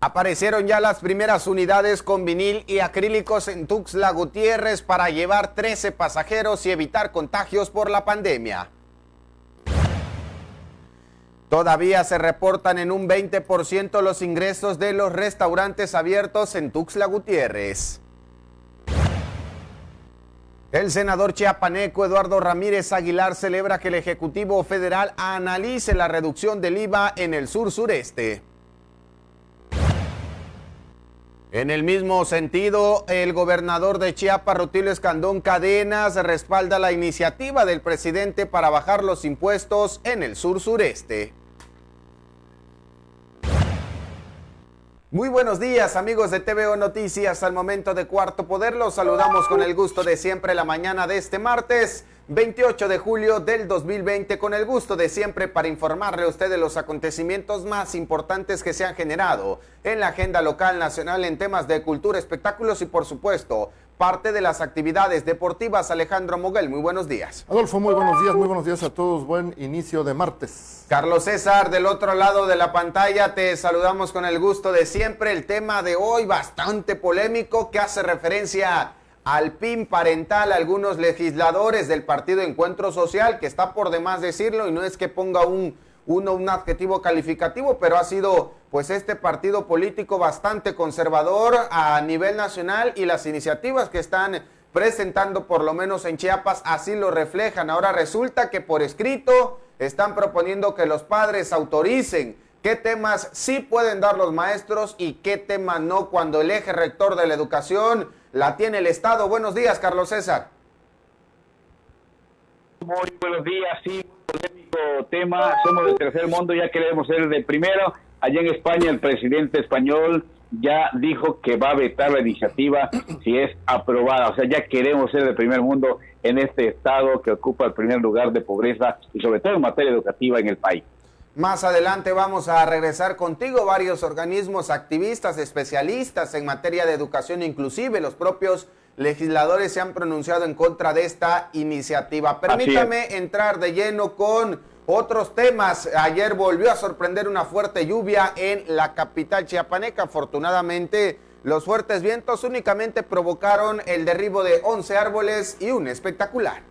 Aparecieron ya las primeras unidades con vinil y acrílicos en Tuxtla Gutiérrez para llevar 13 pasajeros y evitar contagios por la pandemia. Todavía se reportan en un 20% los ingresos de los restaurantes abiertos en Tuxtla Gutiérrez. El senador chiapaneco Eduardo Ramírez Aguilar celebra que el Ejecutivo Federal analice la reducción del IVA en el sur-sureste. En el mismo sentido, el gobernador de Chiapas, Rutilio Escandón Cadenas, respalda la iniciativa del presidente para bajar los impuestos en el sur-sureste. Muy buenos días, amigos de TVO Noticias. Al momento de Cuarto Poder, los saludamos con el gusto de siempre la mañana de este martes 28 de julio del 2020, con el gusto de siempre para informarle a usted de los acontecimientos más importantes que se han generado en la agenda local, nacional, en temas de cultura, espectáculos y, por supuesto, parte de las actividades deportivas. Alejandro Moguel, muy buenos días. Adolfo, muy buenos días a todos, buen inicio de martes. Carlos César, del otro lado de la pantalla, te saludamos con el gusto de siempre. El tema de hoy bastante polémico, que hace referencia al PIN parental. Algunos legisladores del Partido Encuentro Social, que está por demás decirlo, y no es que ponga un adjetivo calificativo, pero ha sido pues este partido político bastante conservador a nivel nacional, y las iniciativas que están presentando, por lo menos en Chiapas, así lo reflejan. Ahora resulta que por escrito están proponiendo que los padres autoricen qué temas sí pueden dar los maestros y qué temas no, cuando el eje rector de la educación la tiene el Estado. Buenos días, Carlos César. Muy buenos días, sí, polémico tema. Somos del tercer mundo, ya queremos ser de primero. Allá en España el presidente español ya dijo que va a vetar la iniciativa si es aprobada. O sea, ya queremos ser de primer mundo en este estado que ocupa el primer lugar de pobreza y sobre todo en materia educativa en el país. Más adelante vamos a regresar contigo. Varios organismos activistas, especialistas en materia de educación, inclusive los propios legisladores, se han pronunciado en contra de esta iniciativa. Permítame entrar de lleno con otros temas. Ayer volvió a sorprender una fuerte lluvia en la capital chiapaneca. Afortunadamente, los fuertes vientos únicamente provocaron el derribo de 11 árboles y un espectacular.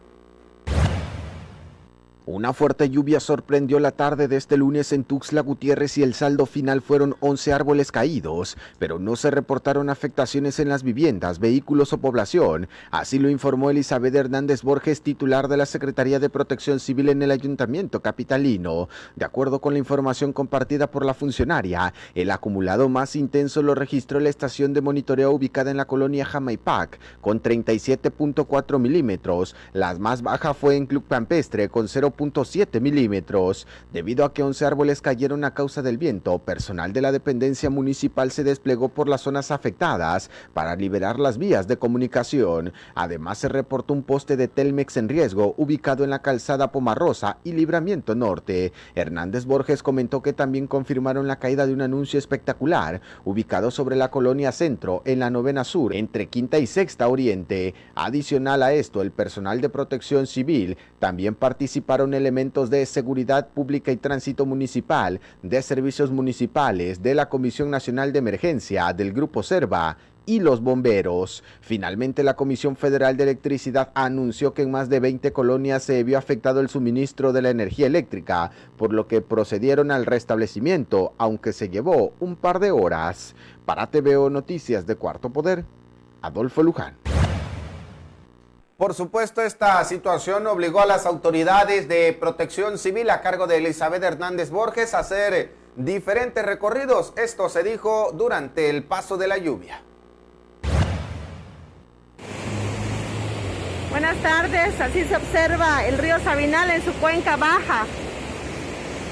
Una fuerte lluvia sorprendió la tarde de este lunes en Tuxtla Gutiérrez y el saldo final fueron 11 árboles caídos, pero no se reportaron afectaciones en las viviendas, vehículos o población. Así lo informó Elizabeth Hernández Borges, titular de la Secretaría de Protección Civil en el Ayuntamiento capitalino. De acuerdo con la información compartida por la funcionaria, el acumulado más intenso lo registró la estación de monitoreo ubicada en la colonia Jamaipac, con 37.4 milímetros. La más baja fue en Club Campestre, con 0.7 milímetros. Debido a que 11 árboles cayeron a causa del viento, personal de la dependencia municipal se desplegó por las zonas afectadas para liberar las vías de comunicación. Además, se reportó un poste de Telmex en riesgo ubicado en la calzada Pomarrosa y Libramiento Norte. Hernández Borges comentó que también confirmaron la caída de un anuncio espectacular ubicado sobre la colonia Centro en la 9ª Sur, entre Quinta y Sexta Oriente. Adicional a esto, el personal de Protección Civil también participaron elementos de seguridad pública y tránsito municipal, de servicios municipales, de la Comisión Nacional de Emergencia, del Grupo Serva y los bomberos. Finalmente, la Comisión Federal de Electricidad anunció que en más de 20 colonias se vio afectado el suministro de la energía eléctrica, por lo que procedieron al restablecimiento, aunque se llevó un par de horas. Para TVO Noticias de Cuarto Poder, Adolfo Luján. Por supuesto, esta situación obligó a las autoridades de protección civil a cargo de Elizabeth Hernández Borges a hacer diferentes recorridos. Esto se dijo durante el paso de la lluvia. Buenas tardes, así se observa el río Sabinal en su cuenca baja,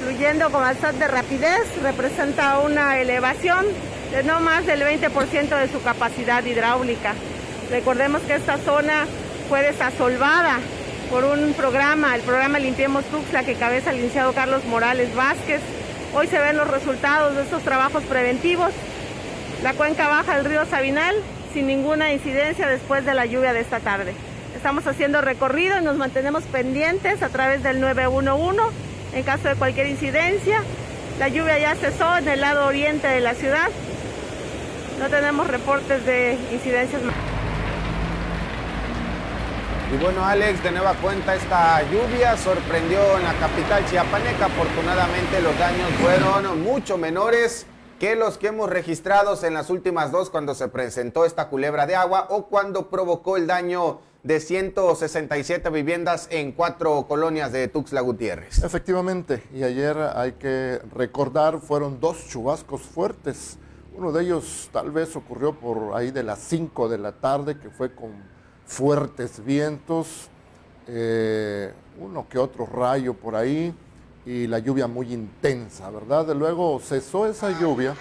fluyendo con bastante rapidez. Representa una elevación de no más del 20% de su capacidad hidráulica. Recordemos que esta zona fue desasolvada por un programa, el programa Limpiemos Tuxtla, que cabeza el licenciado Carlos Morales Vázquez. Hoy se ven los resultados de estos trabajos preventivos. La cuenca baja del río Sabinal sin ninguna incidencia después de la lluvia de esta tarde. Estamos haciendo recorrido y nos mantenemos pendientes a través del 911 en caso de cualquier incidencia. La lluvia ya cesó en el lado oriente de la ciudad no tenemos reportes de incidencias. Y bueno, Alex, de nueva cuenta esta lluvia sorprendió en la capital chiapaneca. Afortunadamente los daños fueron mucho menores que los que hemos registrado en las últimas dos, cuando se presentó esta culebra de agua o cuando provocó el daño de 167 viviendas en 4 colonias de Tuxtla Gutiérrez. Efectivamente, y ayer hay que recordar, fueron 2 chubascos fuertes. Uno de ellos tal vez ocurrió por ahí de las 5 de la tarde, que fue con fuertes vientos, uno que otro rayo por ahí, y la lluvia muy intensa, ¿verdad? Luego cesó esa lluvia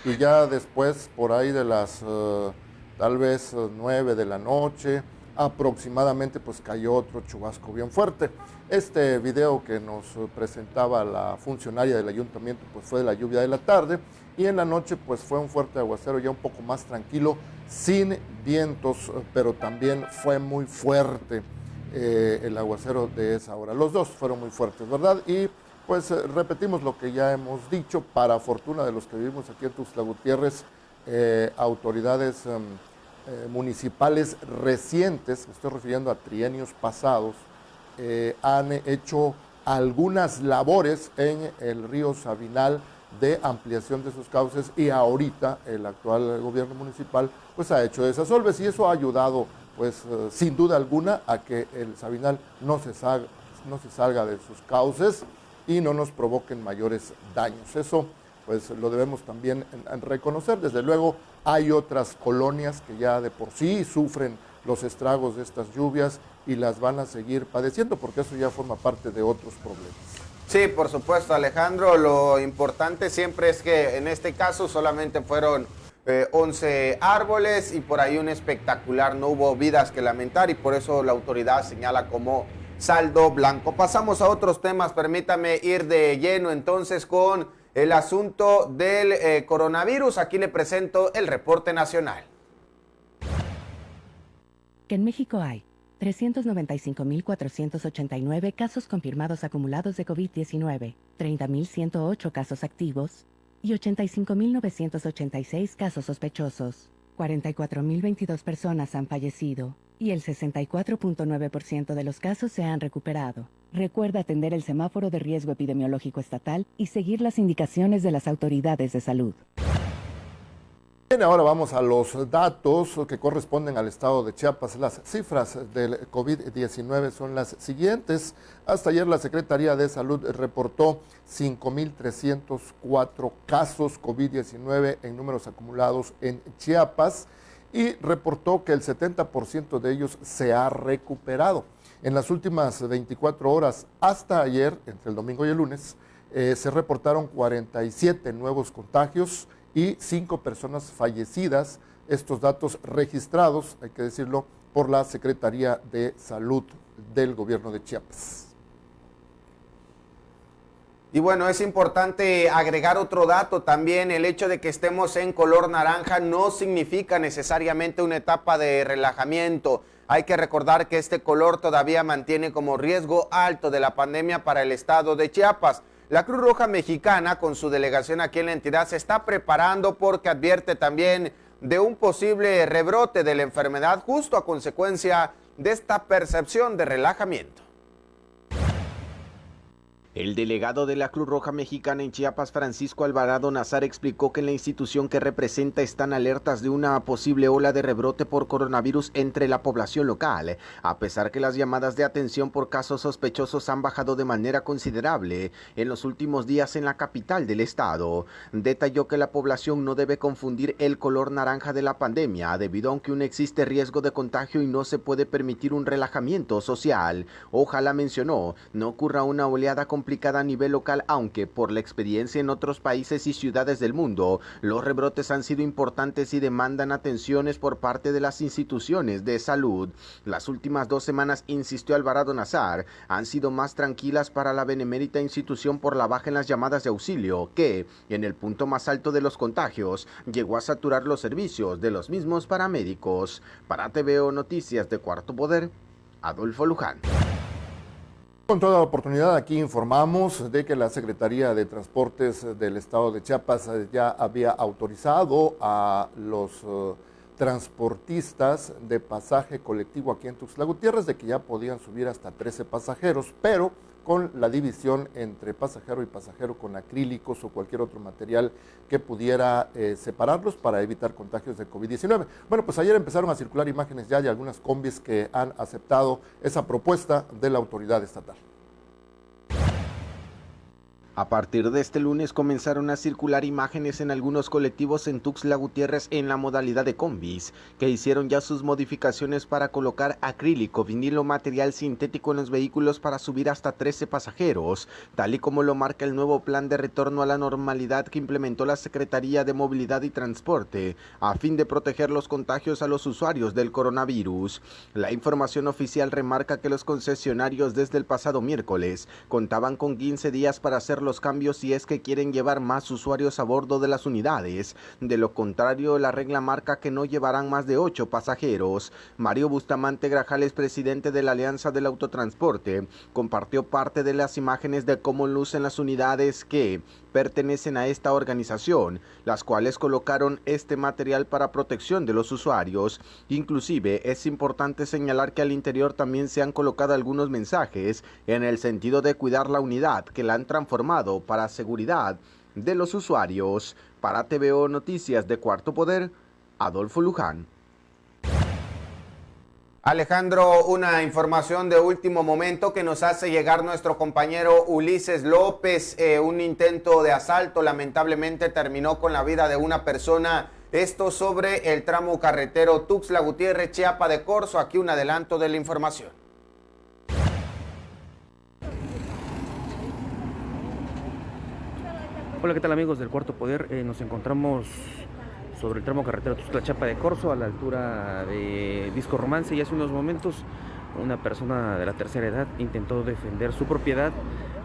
y ya después, por ahí de las tal vez 9 de la noche, aproximadamente, pues cayó otro chubasco bien fuerte. Este video que nos presentaba la funcionaria del ayuntamiento, pues fue de la lluvia de la tarde, y en la noche pues fue un fuerte aguacero ya un poco más tranquilo, sin vientos, pero también fue muy fuerte el aguacero de esa hora. Los dos fueron muy fuertes, ¿verdad? Y pues repetimos lo que ya hemos dicho, para fortuna de los que vivimos aquí en Tuxtla Gutiérrez, autoridades municipales recientes, me estoy refiriendo a trienios pasados, han hecho algunas labores en el río Sabinal de ampliación de sus cauces, y ahorita el actual gobierno municipal pues ha hecho desasolves, y eso ha ayudado pues sin duda alguna a que el Sabinal no se salga de sus cauces y no nos provoquen mayores daños. Eso pues lo debemos también reconocer. Desde luego hay otras colonias que ya de por sí sufren los estragos de estas lluvias y las van a seguir padeciendo, porque eso ya forma parte de otros problemas. Sí, por supuesto, Alejandro. Lo importante siempre es que en este caso solamente fueron 11 árboles y por ahí un espectacular, no hubo vidas que lamentar, y por eso la autoridad señala como saldo blanco. Pasamos a otros temas, permítame ir de lleno entonces con el asunto del coronavirus. Aquí le presento el reporte nacional. Que en México hay 395.489 casos confirmados acumulados de COVID-19, 30.108 casos activos y 85.986 casos sospechosos. 44.022 personas han fallecido y el 64.9% de los casos se han recuperado. Recuerda atender el semáforo de riesgo epidemiológico estatal y seguir las indicaciones de las autoridades de salud. Bien, ahora vamos a los datos que corresponden al estado de Chiapas. Las cifras del COVID-19 son las siguientes. Hasta ayer la Secretaría de Salud reportó 5.304 casos COVID-19 en números acumulados en Chiapas, y reportó que el 70% de ellos se ha recuperado. En las últimas 24 horas hasta ayer, entre el domingo y el lunes, se reportaron 47 nuevos contagios y 5 personas fallecidas. Estos datos registrados, hay que decirlo, por la Secretaría de Salud del Gobierno de Chiapas. Y bueno, es importante agregar otro dato también. El hecho de que estemos en color naranja no significa necesariamente una etapa de relajamiento. Hay que recordar que este color todavía mantiene como riesgo alto de la pandemia para el estado de Chiapas. La Cruz Roja Mexicana, con su delegación aquí en la entidad, se está preparando porque advierte también de un posible rebrote de la enfermedad justo a consecuencia de esta percepción de relajamiento. El delegado de la Cruz Roja Mexicana en Chiapas, Francisco Alvarado Nazar, explicó que en la institución que representa están alertas de una posible ola de rebrote por coronavirus entre la población local, a pesar que las llamadas de atención por casos sospechosos han bajado de manera considerable en los últimos días en la capital del estado. Detalló que la población no debe confundir el color naranja de la pandemia, debido a que aún existe riesgo de contagio y no se puede permitir un relajamiento social. Ojalá, mencionó, no ocurra una oleada complicada a nivel local, aunque por la experiencia en otros países y ciudades del mundo, los rebrotes han sido importantes y demandan atenciones por parte de las instituciones de salud. Las últimas 2 semanas, insistió Alvarado Nazar, han sido más tranquilas para la benemérita institución por la baja en las llamadas de auxilio, que, en el punto más alto de los contagios, llegó a saturar los servicios de los mismos paramédicos. Para TVO Noticias de Cuarto Poder, Adolfo Luján. Con toda oportunidad aquí informamos de que la Secretaría de Transportes del Estado de Chiapas ya había autorizado a los transportistas de pasaje colectivo aquí en Tuxtla Gutiérrez de que ya podían subir hasta 13 pasajeros, pero con la división entre pasajero y pasajero con acrílicos o cualquier otro material que pudiera separarlos para evitar contagios de COVID-19. Bueno, pues ayer empezaron a circular imágenes ya de algunas combis que han aceptado esa propuesta de la autoridad estatal. A partir de este lunes comenzaron a circular imágenes en algunos colectivos en Tuxtla Gutiérrez en la modalidad de combis, que hicieron ya sus modificaciones para colocar acrílico, vinilo, material sintético en los vehículos para subir hasta 13 pasajeros, tal y como lo marca el nuevo plan de retorno a la normalidad que implementó la Secretaría de Movilidad y Transporte, a fin de proteger los contagios a los usuarios del coronavirus. La información oficial remarca que los concesionarios desde el pasado miércoles contaban con 15 días para hacer los cambios si es que quieren llevar más usuarios a bordo de las unidades. De lo contrario, la regla marca que no llevarán más de 8 pasajeros. Mario Bustamante Grajales, presidente de la Alianza del Autotransporte, compartió parte de las imágenes de cómo lucen las unidades que pertenecen a esta organización, las cuales colocaron este material para protección de los usuarios. Inclusive, es importante señalar que al interior también se han colocado algunos mensajes en el sentido de cuidar la unidad, que la han transformado para seguridad de los usuarios. Para TVO Noticias de Cuarto Poder, Adolfo Luján. Alejandro, una información de último momento que nos hace llegar nuestro compañero Ulises López. Un intento de asalto lamentablemente terminó con la vida de una persona. Esto sobre el tramo carretero Tuxtla Gutiérrez, Chiapa de Corzo. Aquí un adelanto de la información. Hola, ¿qué tal amigos del Cuarto Poder? Nos encontramos sobre el tramo carretero Tuxtla Chiapa de Corzo, a la altura de Disco Romance, y hace unos momentos una persona de la tercera edad intentó defender su propiedad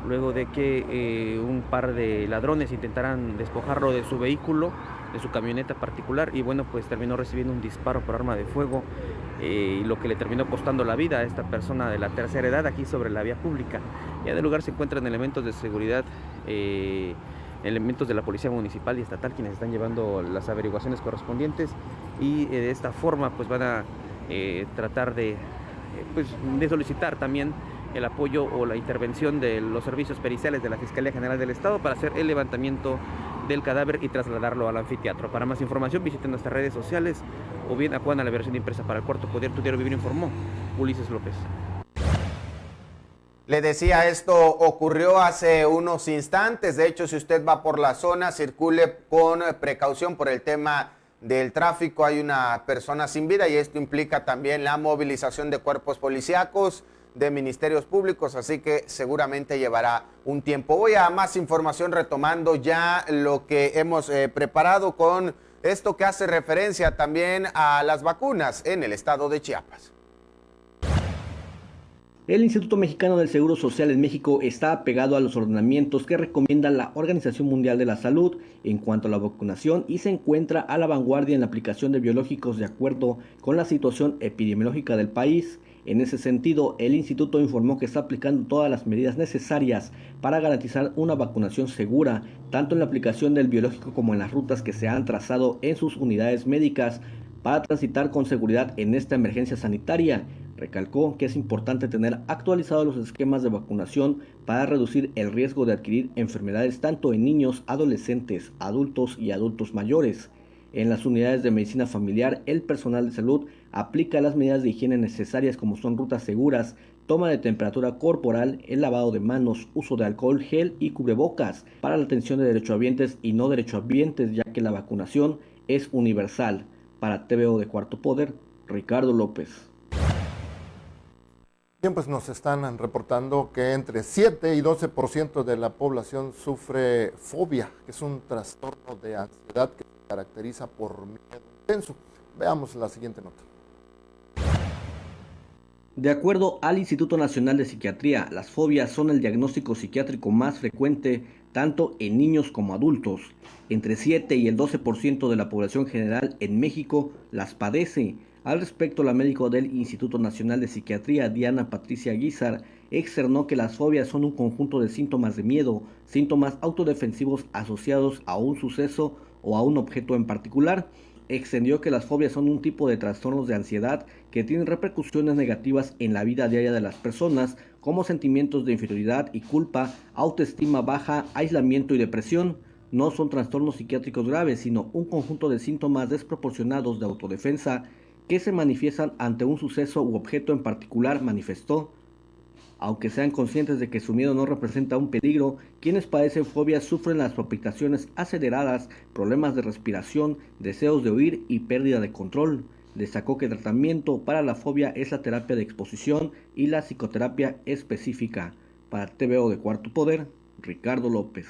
luego de que un par de ladrones intentaran despojarlo de su vehículo, de su camioneta particular, y bueno, pues terminó recibiendo un disparo por arma de fuego, y lo que le terminó costando la vida a esta persona de la tercera edad aquí sobre la vía pública. Ya en el lugar se encuentran elementos de seguridad, elementos de la Policía Municipal y Estatal, quienes están llevando las averiguaciones correspondientes, y de esta forma pues van a tratar de solicitar también el apoyo o la intervención de los servicios periciales de la Fiscalía General del Estado para hacer el levantamiento del cadáver y trasladarlo al anfiteatro. Para más información visiten nuestras redes sociales o bien acudan a la versión impresa. Para el Cuarto Poder, Tu Diario Vivir informó Ulises López. Le decía, esto ocurrió hace unos instantes. De hecho, si usted va por la zona, circule con precaución por el tema del tráfico. Hay una persona sin vida y esto implica también la movilización de cuerpos policíacos, de ministerios públicos, así que seguramente llevará un tiempo. Voy a más información retomando ya lo que hemos preparado con esto que hace referencia también a las vacunas en el estado de Chiapas. El Instituto Mexicano del Seguro Social en México está apegado a los ordenamientos que recomienda la Organización Mundial de la Salud en cuanto a la vacunación y se encuentra a la vanguardia en la aplicación de biológicos de acuerdo con la situación epidemiológica del país. En ese sentido, el instituto informó que está aplicando todas las medidas necesarias para garantizar una vacunación segura, tanto en la aplicación del biológico como en las rutas que se han trazado en sus unidades médicas para transitar con seguridad en esta emergencia sanitaria. Recalcó que es importante tener actualizados los esquemas de vacunación para reducir el riesgo de adquirir enfermedades tanto en niños, adolescentes, adultos y adultos mayores. En las unidades de medicina familiar, el personal de salud aplica las medidas de higiene necesarias como son rutas seguras, toma de temperatura corporal, el lavado de manos, uso de alcohol, gel y cubrebocas para la atención de derechohabientes y no derechohabientes, ya que la vacunación es universal. Para TVO de Cuarto Poder, Ricardo López. Bien, pues nos están reportando que entre 7 y 12% de la población sufre fobia, que es un trastorno de ansiedad que se caracteriza por miedo intenso. Veamos la siguiente nota. De acuerdo al Instituto Nacional de Psiquiatría, las fobias son el diagnóstico psiquiátrico más frecuente tanto en niños como adultos. Entre 7 y el 12% de la población general en México las padece. Al respecto, la médico del Instituto Nacional de Psiquiatría, Diana Patricia Guizar, externó que las fobias son un conjunto de síntomas de miedo, síntomas autodefensivos asociados a un suceso o a un objeto en particular. Extendió que las fobias son un tipo de trastornos de ansiedad que tienen repercusiones negativas en la vida diaria de las personas, como sentimientos de inferioridad y culpa, autoestima baja, aislamiento y depresión. No son trastornos psiquiátricos graves, sino un conjunto de síntomas desproporcionados de autodefensa que se manifiestan ante un suceso u objeto en particular, manifestó. Aunque sean conscientes de que su miedo no representa un peligro, quienes padecen fobias sufren las palpitaciones aceleradas, problemas de respiración, deseos de huir y pérdida de control. Destacó que el tratamiento para la fobia es la terapia de exposición y la psicoterapia específica. Para TVO de Cuarto Poder, Ricardo López.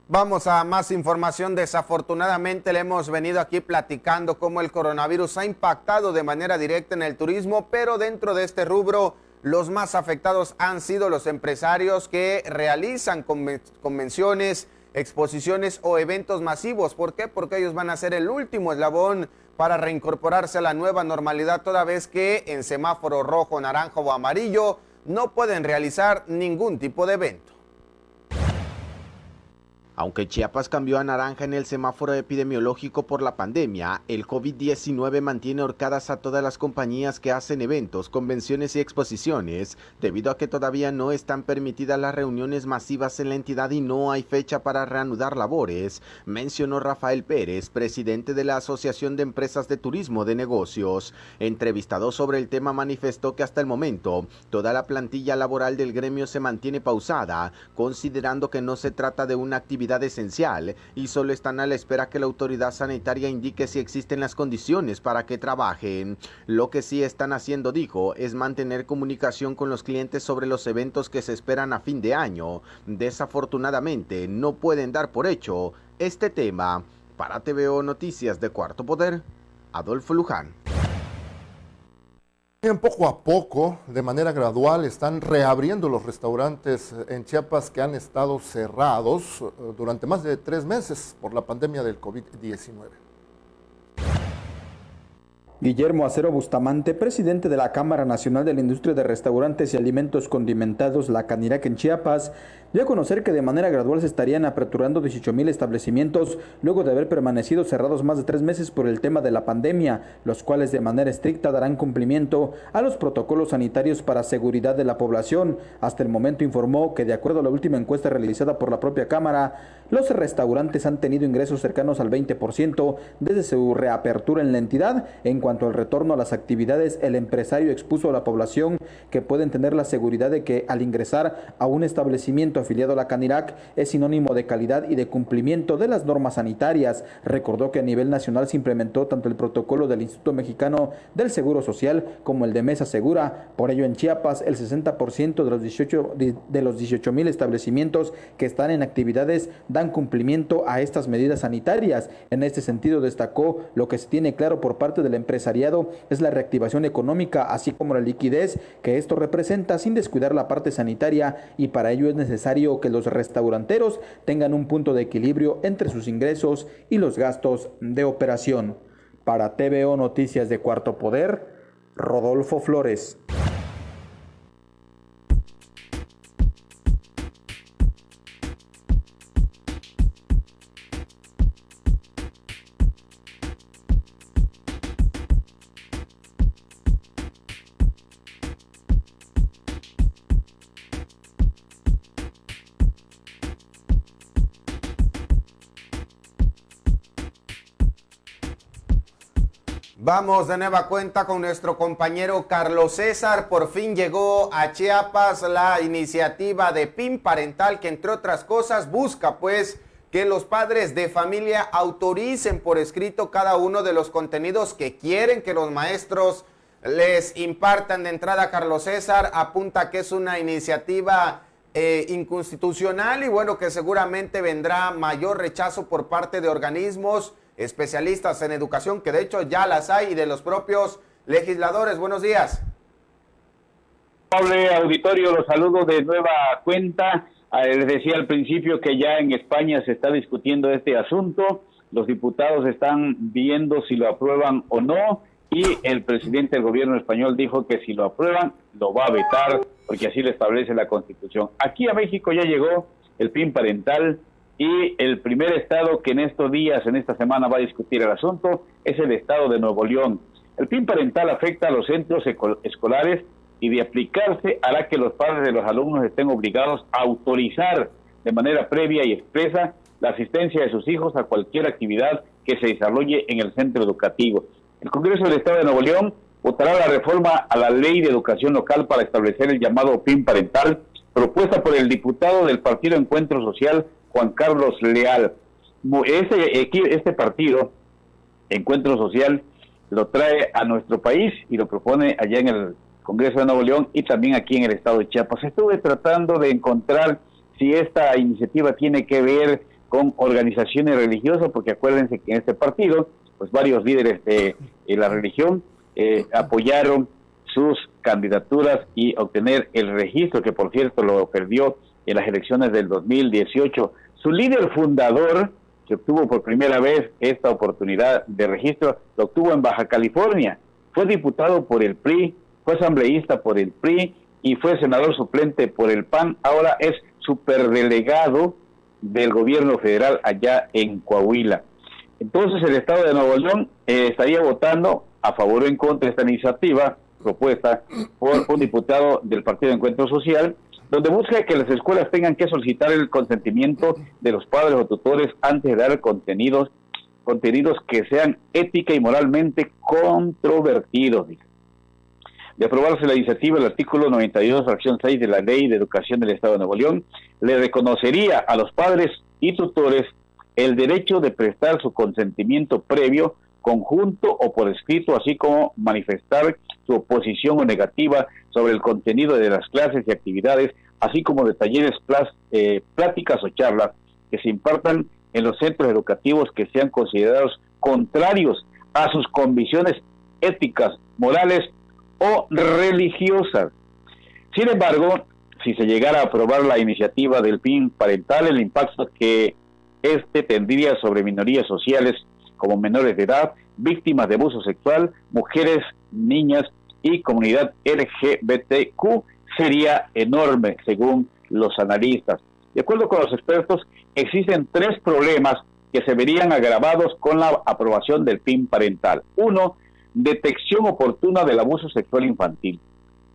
Vamos a más información. Desafortunadamente le hemos venido aquí platicando cómo el coronavirus ha impactado de manera directa en el turismo, pero dentro de este rubro los más afectados han sido los empresarios que realizan convenciones, exposiciones o eventos masivos. ¿Por qué? Porque ellos van a ser el último eslabón para reincorporarse a la nueva normalidad, toda vez que en semáforo rojo, naranja o amarillo no pueden realizar ningún tipo de evento. Aunque Chiapas cambió a naranja en el semáforo epidemiológico por la pandemia, el COVID-19 mantiene ahorcadas a todas las compañías que hacen eventos, convenciones y exposiciones, debido a que todavía no están permitidas las reuniones masivas en la entidad y no hay fecha para reanudar labores, mencionó Rafael Pérez, presidente de la Asociación de Empresas de Turismo de Negocios. Entrevistado sobre el tema, manifestó que hasta el momento toda la plantilla laboral del gremio se mantiene pausada, considerando que no se trata de una actividad esencial y solo están a la espera que la autoridad sanitaria indique si existen las condiciones para que trabajen. Lo que sí están haciendo, dijo, es mantener comunicación con los clientes sobre los eventos que se esperan a fin de año. Desafortunadamente no pueden dar por hecho este tema. Para TVO Noticias de Cuarto Poder, Adolfo Luján. Poco a poco, de manera gradual, están reabriendo los restaurantes en Chiapas que han estado cerrados durante más de 3 meses por la pandemia del COVID-19. Guillermo Acero Bustamante, presidente de la Cámara Nacional de la Industria de Restaurantes y Alimentos Condimentados, la Canirac en Chiapas, dio a conocer que de manera gradual se estarían aperturando 18,000 establecimientos luego de haber permanecido cerrados más de 3 meses por el tema de la pandemia, los cuales de manera estricta darán cumplimiento a los protocolos sanitarios para seguridad de la población. Hasta el momento informó que de acuerdo a la última encuesta realizada por la propia Cámara, los restaurantes han tenido ingresos cercanos al 20% desde su reapertura en la entidad. En cuanto al retorno a las actividades, el empresario expuso a la población que pueden tener la seguridad de que al ingresar a un establecimiento afiliado a la Canirac es sinónimo de calidad y de cumplimiento de las normas sanitarias. Recordó que a nivel nacional se implementó tanto el protocolo del Instituto Mexicano del Seguro Social como el de Mesa Segura. Por ello, en Chiapas, el 60% de los 18,000 establecimientos que están en actividades dan cumplimiento a estas medidas sanitarias. En este sentido, destacó lo que se tiene claro por parte del empresariado es la reactivación económica, así como la liquidez que esto representa sin descuidar la parte sanitaria, y para ello es necesario que los restauranteros tengan un punto de equilibrio entre sus ingresos y los gastos de operación. Para TVO Noticias de Cuarto Poder, Rodolfo Flores. Vamos de nueva cuenta con nuestro compañero Carlos César. Por fin llegó a Chiapas la iniciativa de PIN Parental, que entre otras cosas busca pues que los padres de familia autoricen por escrito cada uno de los contenidos que quieren que los maestros les impartan. De entrada, Carlos César apunta que es una iniciativa inconstitucional y bueno, que seguramente vendrá mayor rechazo por parte de organismos especialistas en educación, que de hecho ya las hay, y de los propios legisladores. Buenos días. Amable auditorio, los saludo de nueva cuenta. Les decía al principio que ya en España se está discutiendo este asunto. Los diputados están viendo si lo aprueban o no, y el presidente del gobierno español dijo que si lo aprueban, lo va a vetar porque así lo establece la Constitución. Aquí a México ya llegó el PIN parental y el primer estado que en estos días, en esta semana, va a discutir el asunto es el estado de Nuevo León. El PIN parental afecta a los centros escolares y de aplicarse hará que los padres de los alumnos estén obligados a autorizar de manera previa y expresa la asistencia de sus hijos a cualquier actividad que se desarrolle en el centro educativo. El Congreso del Estado de Nuevo León votará la reforma a la Ley de Educación Local para establecer el llamado PIN parental, propuesta por el diputado del Partido Encuentro Social, Juan Carlos Leal. Este partido, Encuentro Social, lo trae a nuestro país y lo propone allá en el Congreso de Nuevo León y también aquí en el estado de Chiapas. Estuve tratando de encontrar si esta iniciativa tiene que ver con organizaciones religiosas, porque acuérdense que en este partido, pues varios líderes de la religión apoyaron sus candidaturas y obtener el registro, que por cierto lo perdió en las elecciones del 2018. Su líder fundador, que obtuvo por primera vez esta oportunidad de registro, lo obtuvo en Baja California. Fue diputado por el PRI, fue asambleísta por el PRI y fue senador suplente por el PAN. Ahora es superdelegado del gobierno federal allá en Coahuila. Entonces el Estado de Nuevo León estaría votando a favor o en contra de esta iniciativa propuesta por un diputado del Partido de Encuentro Social, donde busca que las escuelas tengan que solicitar el consentimiento de los padres o tutores antes de dar contenidos que sean ética y moralmente controvertidos. De aprobarse la iniciativa, el artículo 92, fracción 6 de la Ley de Educación del Estado de Nuevo León le reconocería a los padres y tutores el derecho de prestar su consentimiento previo, conjunto o por escrito, así como manifestar su oposición o negativa sobre el contenido de las clases y actividades, así como de talleres, pláticas o charlas que se impartan en los centros educativos que sean considerados contrarios a sus convicciones éticas, morales o religiosas. Sin embargo, si se llegara a aprobar la iniciativa del PIN parental, el impacto que este tendría sobre minorías sociales como menores de edad, víctimas de abuso sexual, mujeres, niñas y comunidad LGBTQ sería enorme, según los analistas. De acuerdo con los expertos, existen 3 problemas que se verían agravados con la aprobación del PIN parental. 1, detección oportuna del abuso sexual infantil.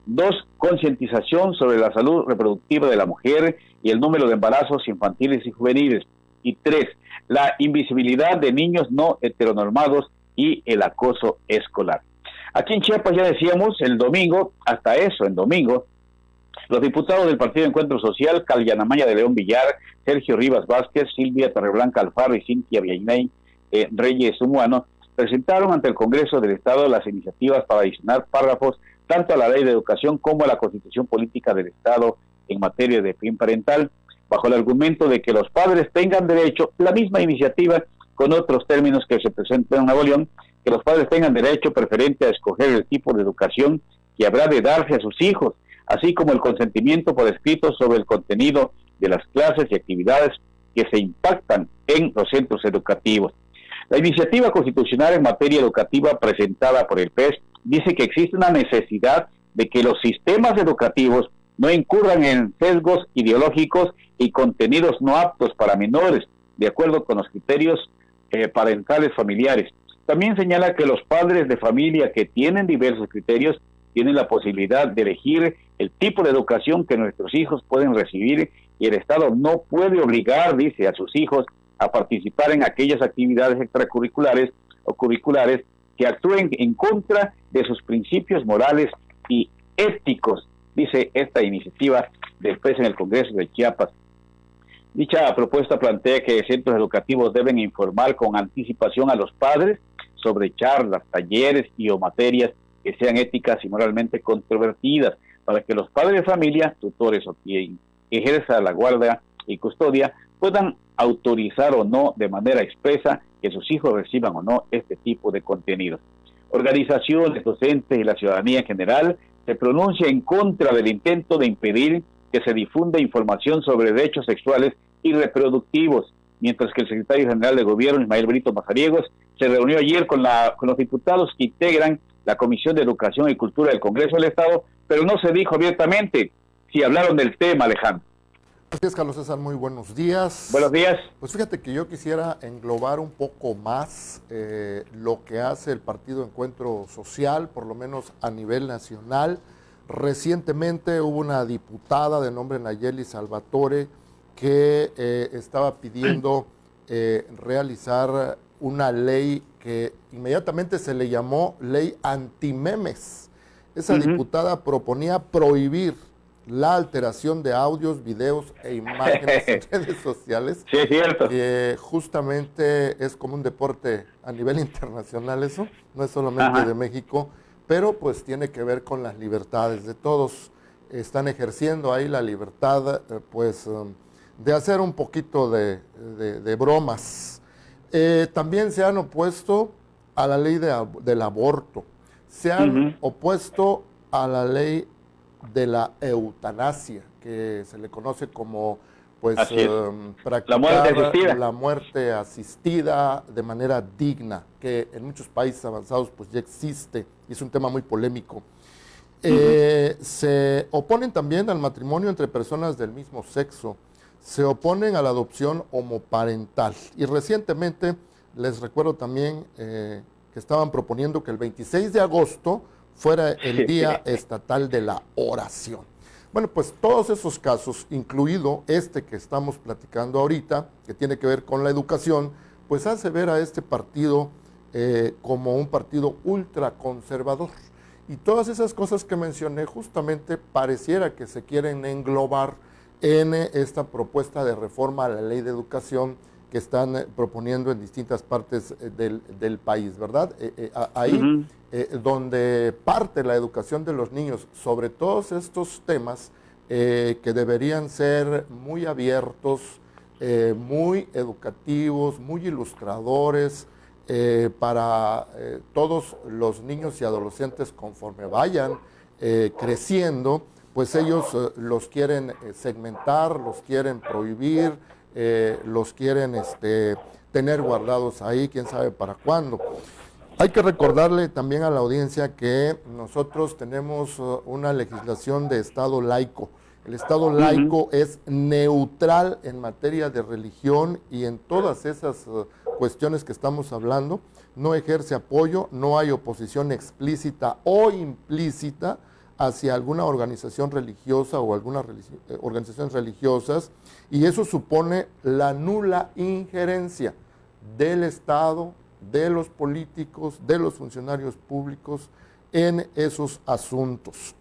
2, concientización sobre la salud reproductiva de la mujer y el número de embarazos infantiles y juveniles. Y 3, la invisibilidad de niños no heteronormados y el acoso escolar. Aquí en Chiapas ya decíamos el domingo, los diputados del Partido de Encuentro Social, Calyanamaya de León Villar, Sergio Rivas Vázquez, Silvia Torreblanca Alfaro y Cintia Villainay Reyes Humuano, presentaron ante el Congreso del Estado las iniciativas para adicionar párrafos tanto a la Ley de Educación como a la Constitución Política del Estado en materia de PIN parental, bajo el argumento de que los padres tengan derecho, la misma iniciativa con otros términos que se presentan en Nuevo León, que los padres tengan derecho preferente a escoger el tipo de educación que habrá de darse a sus hijos, así como el consentimiento por escrito sobre el contenido de las clases y actividades que se impactan en los centros educativos. La iniciativa constitucional en materia educativa presentada por el PES dice que existe una necesidad de que los sistemas educativos no incurran en sesgos ideológicos y contenidos no aptos para menores, de acuerdo con los criterios parentales familiares. También señala que los padres de familia que tienen diversos criterios tienen la posibilidad de elegir el tipo de educación que nuestros hijos pueden recibir y el Estado no puede obligar, dice, a sus hijos a participar en aquellas actividades extracurriculares o curriculares que actúen en contra de sus principios morales y éticos, dice esta iniciativa del PES en el Congreso de Chiapas. Dicha propuesta plantea que centros educativos deben informar con anticipación a los padres sobre charlas, talleres y o materias que sean éticas y moralmente controvertidas, para que los padres de familia, tutores o quien ejerza la guardia y custodia puedan autorizar o no de manera expresa que sus hijos reciban o no este tipo de contenidos. Organizaciones, docentes y la ciudadanía en general se pronuncia en contra del intento de impedir que se difunda información sobre derechos sexuales y reproductivos, mientras que el secretario general de Gobierno, Ismael Brito Mazariegos, se reunió ayer con los diputados que integran la Comisión de Educación y Cultura del Congreso del Estado, pero no se dijo abiertamente si hablaron del tema, Alejandro. Así es, Carlos César, muy buenos días. Buenos días. Pues fíjate que yo quisiera englobar un poco más lo que hace el Partido Encuentro Social, por lo menos a nivel nacional. Recientemente hubo una diputada de nombre Nayeli Salvatore que estaba pidiendo realizar una ley que inmediatamente se le llamó ley antimemes. Esa diputada proponía prohibir la alteración de audios, videos e imágenes en redes sociales. Sí, es cierto. Que justamente es como un deporte a nivel internacional eso, no es solamente de México, pero pues tiene que ver con las libertades de todos. Están ejerciendo ahí la libertad, de hacer un poquito de bromas. También se han opuesto a la ley del aborto, se han opuesto a la ley de la eutanasia, que se le conoce como practicar la muerte asistida de manera digna, que en muchos países avanzados pues ya existe, y es un tema muy polémico. Se oponen también al matrimonio entre personas del mismo sexo, se oponen a la adopción homoparental, y recientemente les recuerdo también que estaban proponiendo que el 26 de agosto fuera el Día Estatal de la Oración. Bueno, pues todos esos casos, incluido este que estamos platicando ahorita, que tiene que ver con la educación, pues hace ver a este partido como un partido ultraconservador. Y todas esas cosas que mencioné justamente pareciera que se quieren englobar en esta propuesta de reforma a la ley de educación que están proponiendo en distintas partes del país, ¿verdad? Ahí donde parte la educación de los niños sobre todos estos temas que deberían ser muy abiertos, muy educativos, muy ilustradores para todos los niños y adolescentes conforme vayan creciendo, pues ellos los quieren segmentar, los quieren prohibir, los quieren tener guardados ahí, quién sabe para cuándo. Hay que recordarle también a la audiencia que nosotros tenemos una legislación de Estado laico. El Estado laico es neutral en materia de religión y en todas esas cuestiones que estamos hablando. No ejerce apoyo, no hay oposición explícita o implícita hacia alguna organización religiosa o algunas organizaciones religiosas, y eso supone la nula injerencia del Estado, de los políticos, de los funcionarios públicos en esos asuntos.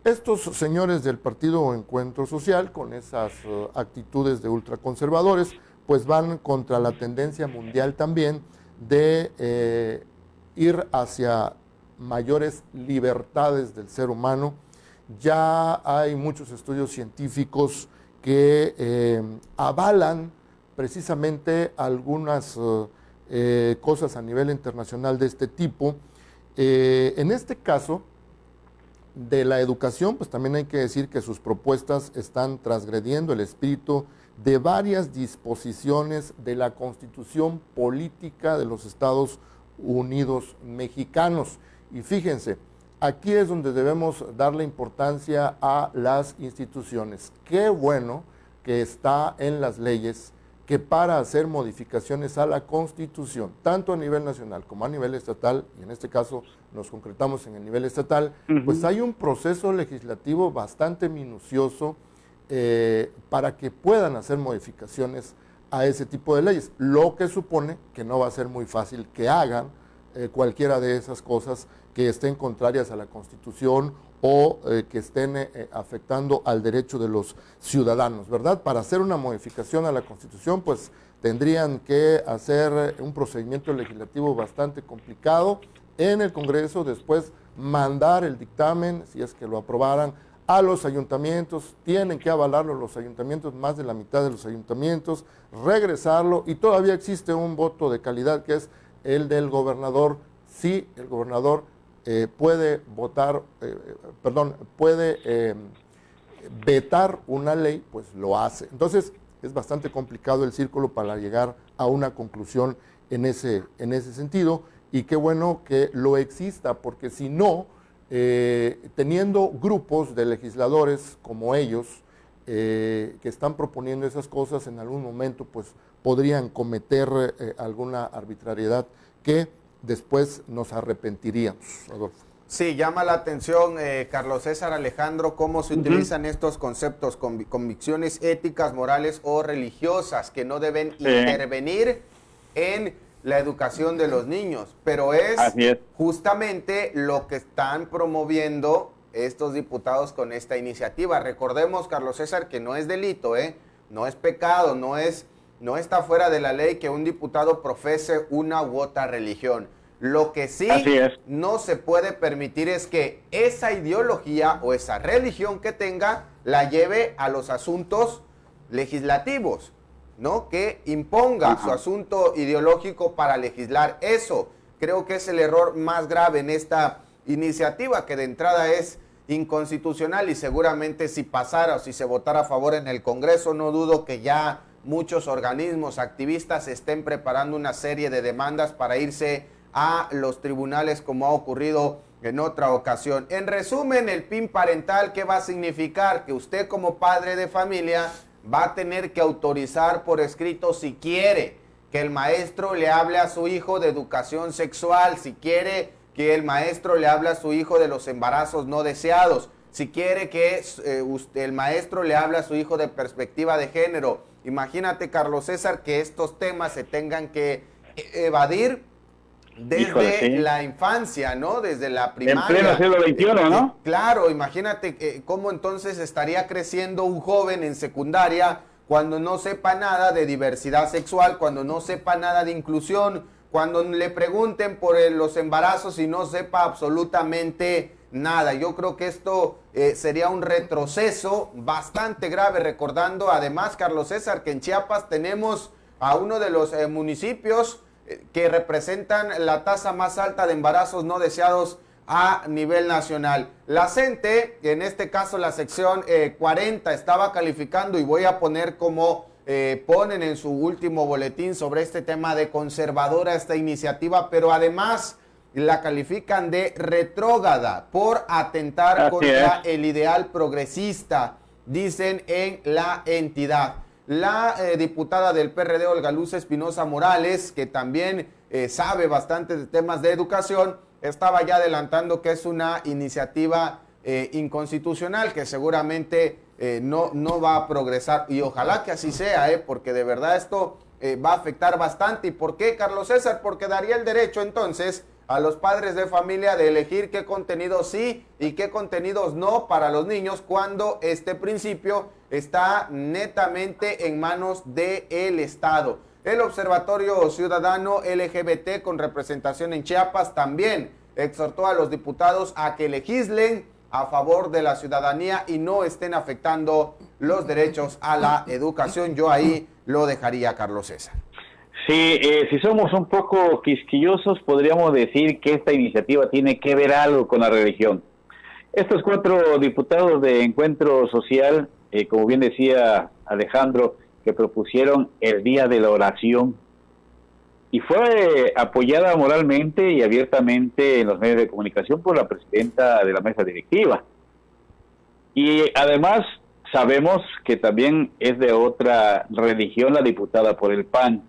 Estos señores del Partido Encuentro Social, con esas actitudes de ultraconservadores, pues van contra la tendencia mundial también de ir hacia mayores libertades del ser humano. Ya hay muchos estudios científicos que avalan precisamente algunas cosas a nivel internacional de este tipo. En este caso de la educación, pues también hay que decir que sus propuestas están transgrediendo el espíritu de varias disposiciones de la Constitución Política de los Estados Unidos Mexicanos. Y fíjense, aquí es donde debemos darle importancia a las instituciones. Qué bueno que está en las leyes que para hacer modificaciones a la Constitución, tanto a nivel nacional como a nivel estatal, y en este caso nos concretamos en el nivel estatal, pues hay un proceso legislativo bastante minucioso para que puedan hacer modificaciones a ese tipo de leyes, lo que supone que no va a ser muy fácil que hagan cualquiera de esas cosas que estén contrarias a la Constitución o que estén afectando al derecho de los ciudadanos, ¿verdad? Para hacer una modificación a la Constitución, pues tendrían que hacer un procedimiento legislativo bastante complicado en el Congreso, después mandar el dictamen, si es que lo aprobaran, a los ayuntamientos, tienen que avalarlo los ayuntamientos, más de la mitad de los ayuntamientos, regresarlo, y todavía existe un voto de calidad que es el del gobernador. Si el gobernador puede votar, puede vetar una ley, pues lo hace. Entonces es bastante complicado el círculo para llegar a una conclusión en ese sentido, y qué bueno que lo exista, porque si no, teniendo grupos de legisladores como ellos, que están proponiendo esas cosas, en algún momento pues podrían cometer alguna arbitrariedad que después nos arrepentiríamos, Adolfo. Sí, llama la atención, Carlos César, Alejandro, cómo se utilizan estos conceptos, convicciones éticas, morales o religiosas que no deben intervenir en la educación de los niños, pero es justamente lo que están promoviendo estos diputados con esta iniciativa. Recordemos, Carlos César, que no es delito, no es pecado, no está fuera de la ley que un diputado profese una u otra religión. Lo que sí no se puede permitir es que esa ideología o esa religión que tenga la lleve a los asuntos legislativos, ¿no? Que imponga su asunto ideológico para legislar. Eso creo que es el error más grave en esta iniciativa, que de entrada es inconstitucional, y seguramente si pasara o si se votara a favor en el Congreso, no dudo que ya muchos organismos activistas estén preparando una serie de demandas para irse a los tribunales, como ha ocurrido en otra ocasión. En resumen, el PIN parental, ¿qué va a significar? Que usted como padre de familia va a tener que autorizar por escrito si quiere que el maestro le hable a su hijo de educación sexual, si quiere que el maestro le hable a su hijo de los embarazos no deseados, si quiere que el maestro le hable a su hijo de perspectiva de género. Imagínate, Carlos César, que estos temas se tengan que evadir desde la infancia, ¿no? Desde la primaria. En pleno siglo XXI, ¿no? Claro, imagínate cómo entonces estaría creciendo un joven en secundaria cuando no sepa nada de diversidad sexual, cuando no sepa nada de inclusión, cuando le pregunten por los embarazos y no sepa absolutamente nada. Yo creo que esto sería un retroceso bastante grave, recordando además, Carlos César, que en Chiapas tenemos a uno de los municipios que representan la tasa más alta de embarazos no deseados a nivel nacional. La CENTE, en este caso la sección 40, estaba calificando, y voy a poner como ponen en su último boletín sobre este tema de conservadora esta iniciativa, pero además la califican de retrógrada por atentar contra el ideal progresista, dicen en la entidad. La diputada del PRD, Olga Luz Espinosa Morales, que también sabe bastante de temas de educación, estaba ya adelantando que es una iniciativa inconstitucional, que seguramente no va a progresar, y ojalá que así sea, porque de verdad esto va a afectar bastante. ¿Y por qué, Carlos César? Porque daría el derecho entonces a los padres de familia de elegir qué contenidos sí y qué contenidos no para los niños, cuando este principio está netamente en manos del Estado. El Observatorio Ciudadano LGBT con representación en Chiapas también exhortó a los diputados a que legislen a favor de la ciudadanía y no estén afectando los derechos a la educación. Yo ahí lo dejaría, Carlos César. Sí, si somos un poco quisquillosos, podríamos decir que esta iniciativa tiene que ver algo con la religión. Estos 4 diputados de Encuentro Social, como bien decía Alejandro, que propusieron el Día de la Oración, y fue apoyada moralmente y abiertamente en los medios de comunicación por la presidenta de la mesa directiva. Y además sabemos que también es de otra religión la diputada por el PAN.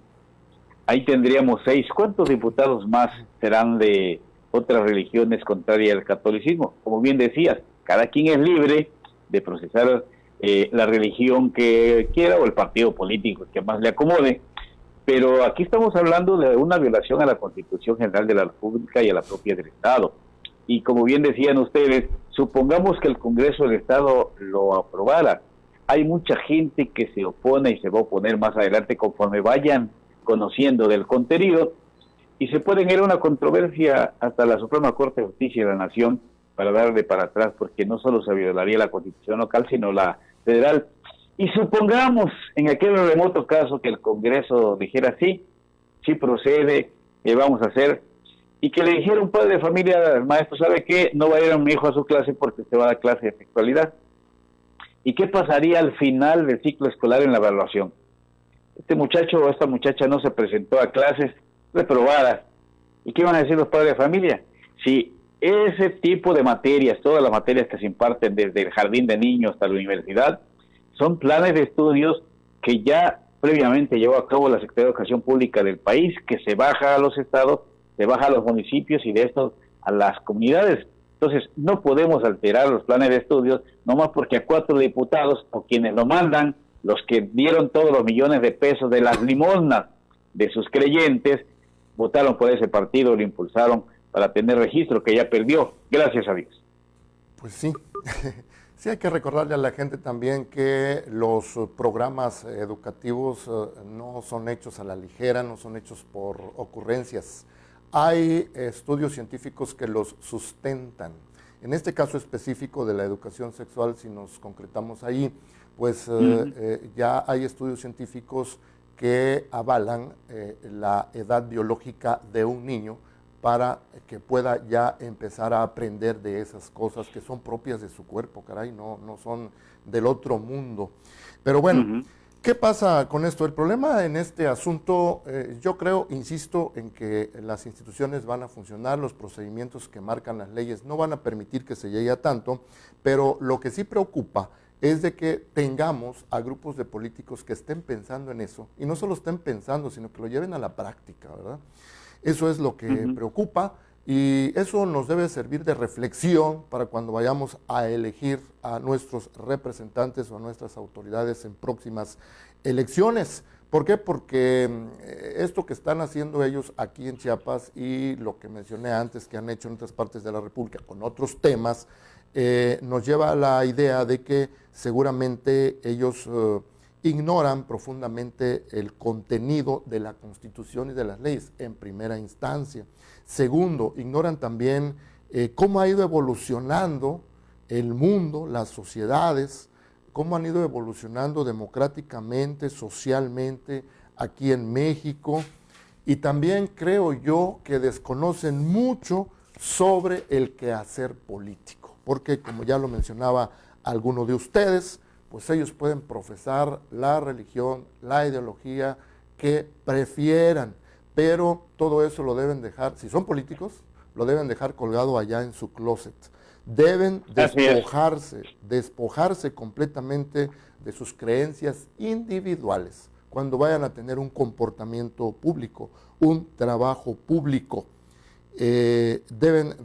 Ahí tendríamos 6. ¿Cuántos diputados más serán de otras religiones contrarias al catolicismo? Como bien decías, cada quien es libre de procesar la religión que quiera o el partido político que más le acomode. Pero aquí estamos hablando de una violación a la Constitución General de la República y a la propia del Estado. Y como bien decían ustedes, supongamos que el Congreso del Estado lo aprobara. Hay mucha gente que se opone y se va a oponer más adelante conforme vayan conociendo del contenido, y se pueden ir a una controversia hasta la Suprema Corte de Justicia de la Nación para darle para atrás, porque no solo se violaría la Constitución local, sino la federal. Y supongamos en aquel remoto caso que el Congreso dijera sí procede, vamos a hacer, y que le dijera un padre de familia al maestro, ¿sabe qué? No va a ir a mi hijo a su clase porque se va a dar clase de sexualidad. ¿Y qué pasaría al final del ciclo escolar en la evaluación? Este muchacho o esta muchacha no se presentó a clases reprobadas. ¿Y qué van a decir los padres de familia? Si ese tipo de materias, todas las materias que se imparten desde el jardín de niños hasta la universidad, son planes de estudios que ya previamente llevó a cabo la Secretaría de Educación Pública del país, que se baja a los estados, se baja a los municipios y de estos a las comunidades. Entonces, no podemos alterar los planes de estudios, nomás porque a 4 diputados, o quienes lo mandan, los que dieron todos los millones de pesos de las limosnas de sus creyentes, votaron por ese partido, lo impulsaron para tener registro, que ya perdió, gracias a Dios. Pues sí, sí hay que recordarle a la gente también que los programas educativos no son hechos a la ligera, no son hechos por ocurrencias. Hay estudios científicos que los sustentan. En este caso específico de la educación sexual, si nos concretamos ahí, pues ya hay estudios científicos que avalan la edad biológica de un niño para que pueda ya empezar a aprender de esas cosas que son propias de su cuerpo, caray, no son del otro mundo. Pero bueno, ¿qué pasa con esto? El problema en este asunto, yo creo, insisto, en que las instituciones van a funcionar, los procedimientos que marcan las leyes no van a permitir que se llegue a tanto, pero lo que sí preocupa es de que tengamos a grupos de políticos que estén pensando en eso, y no solo estén pensando, sino que lo lleven a la práctica, ¿verdad? Eso es lo que preocupa, y eso nos debe servir de reflexión para cuando vayamos a elegir a nuestros representantes o a nuestras autoridades en próximas elecciones. ¿Por qué? Porque esto que están haciendo ellos aquí en Chiapas y lo que mencioné antes que han hecho en otras partes de la República con otros temas, nos lleva a la idea de que seguramente ellos ignoran profundamente el contenido de la Constitución y de las leyes en primera instancia. Segundo, ignoran también cómo ha ido evolucionando el mundo, las sociedades, cómo han ido evolucionando democráticamente, socialmente aquí en México, y también creo yo que desconocen mucho sobre el quehacer político, porque como ya lo mencionaba alguno de ustedes, pues ellos pueden profesar la religión, la ideología que prefieran, pero todo eso lo deben dejar, si son políticos, lo deben dejar colgado allá en su closet. Deben despojarse completamente de sus creencias individuales cuando vayan a tener un comportamiento público, un trabajo público. Deben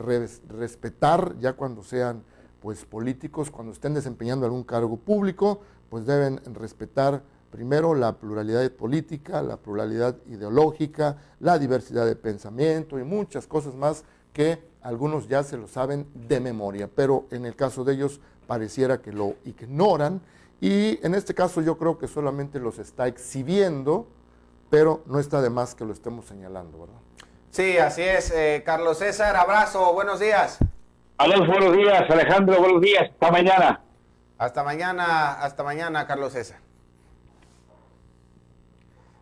respetar, ya cuando sean pues políticos, cuando estén desempeñando algún cargo público, pues deben respetar primero la pluralidad política, la pluralidad ideológica, la diversidad de pensamiento y muchas cosas más que algunos ya se lo saben de memoria, pero en el caso de ellos pareciera que lo ignoran, y en este caso yo creo que solamente los está exhibiendo, pero no está de más que lo estemos señalando, ¿verdad? Sí, así es, Carlos César, abrazo, buenos días. Alonso, buenos días, Alejandro, buenos días, hasta mañana. Hasta mañana, Carlos César.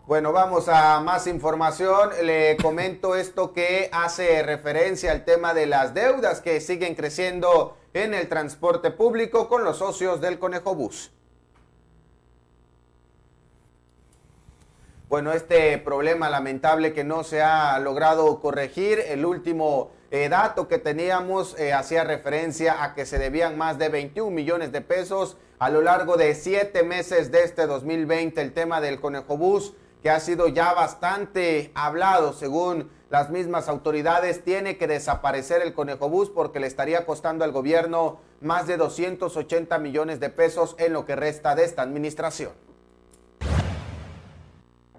Bueno, vamos a más información. Le comento esto que hace referencia al tema de las deudas que siguen creciendo en el transporte público con los socios del Conejo Bus. Bueno, este problema lamentable que no se ha logrado corregir, el último dato que teníamos hacía referencia a que se debían más de 21 millones de pesos a lo largo de 7 meses de este 2020, el tema del Conejo Bus, que ha sido ya bastante hablado. Según las mismas autoridades, tiene que desaparecer el Conejo Bus porque le estaría costando al gobierno más de 280 millones de pesos en lo que resta de esta administración.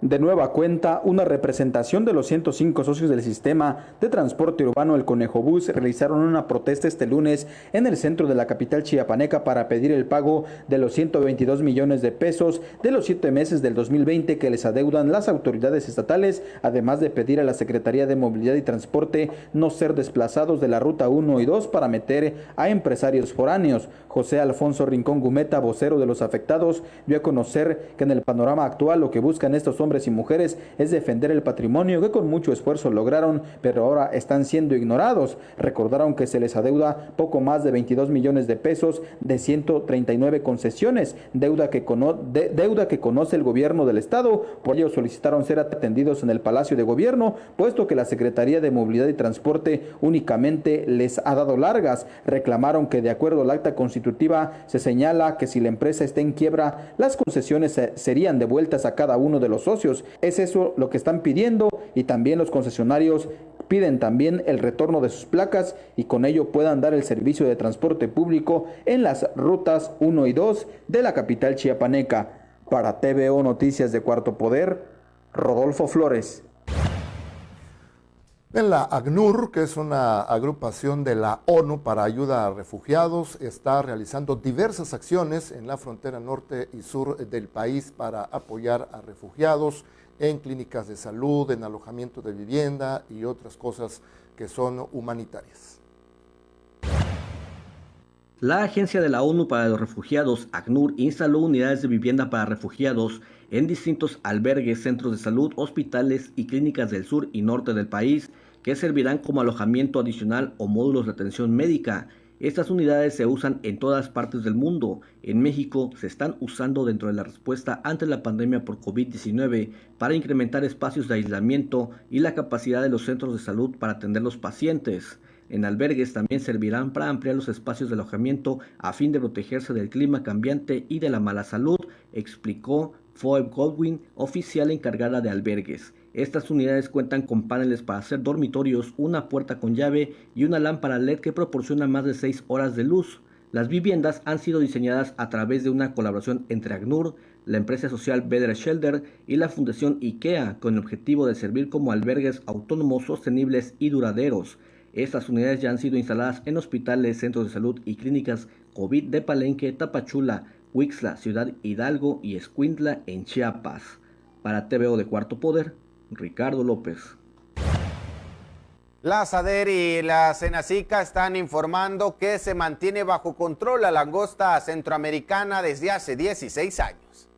De nueva cuenta, una representación de los 105 socios del sistema de transporte urbano El Conejo Bus realizaron una protesta este lunes en el centro de la capital chiapaneca para pedir el pago de los 122 millones de pesos de los 7 meses del 2020 que les adeudan las autoridades estatales, además de pedir a la Secretaría de Movilidad y Transporte no ser desplazados de la Ruta 1 y 2 para meter a empresarios foráneos. José Alfonso Rincón Gumeta, vocero de los afectados, dio a conocer que en el panorama actual lo que buscan estos hombres hombres y mujeres es defender el patrimonio que con mucho esfuerzo lograron, pero ahora están siendo ignorados. Recordaron que se les adeuda poco más de 22 millones de pesos de 139 concesiones, deuda que conoce el gobierno del estado. Por ello solicitaron ser atendidos en el Palacio de Gobierno, puesto que la Secretaría de Movilidad y Transporte únicamente les ha dado largas. Reclamaron que de acuerdo al acta constitutiva se señala que si la empresa está en quiebra, las concesiones serían devueltas a cada uno de los socios. Es eso lo que están pidiendo, y también los concesionarios piden también el retorno de sus placas y con ello puedan dar el servicio de transporte público en las rutas 1 y 2 de la capital chiapaneca. Para TVO Noticias de Cuarto Poder, Rodolfo Flores. En la ACNUR, que es una agrupación de la ONU para ayuda a refugiados, está realizando diversas acciones en la frontera norte y sur del país para apoyar a refugiados en clínicas de salud, en alojamiento de vivienda y otras cosas que son humanitarias. La Agencia de la ONU para los Refugiados, ACNUR, instaló unidades de vivienda para refugiados en distintos albergues, centros de salud, hospitales y clínicas del sur y norte del país, que servirán como alojamiento adicional o módulos de atención médica. Estas unidades se usan en todas partes del mundo. En México se están usando dentro de la respuesta ante la pandemia por COVID-19 para incrementar espacios de aislamiento y la capacidad de los centros de salud para atender los pacientes. En albergues también servirán para ampliar los espacios de alojamiento a fin de protegerse del clima cambiante y de la mala salud, explicó Phoebe Goldwyn, oficial encargada de albergues. Estas unidades cuentan con paneles para hacer dormitorios, una puerta con llave y una lámpara LED que proporciona más de 6 horas de luz. Las viviendas han sido diseñadas a través de una colaboración entre ACNUR, la empresa social Better Shelter y la Fundación IKEA, con el objetivo de servir como albergues autónomos, sostenibles y duraderos. Estas unidades ya han sido instaladas en hospitales, centros de salud y clínicas COVID de Palenque, Tapachula, Huixla, Ciudad Hidalgo y Escuintla en Chiapas. Para TVO de Cuarto Poder, Ricardo López. La SADER y la Senacica están informando que se mantiene bajo control la langosta centroamericana desde hace 16 años.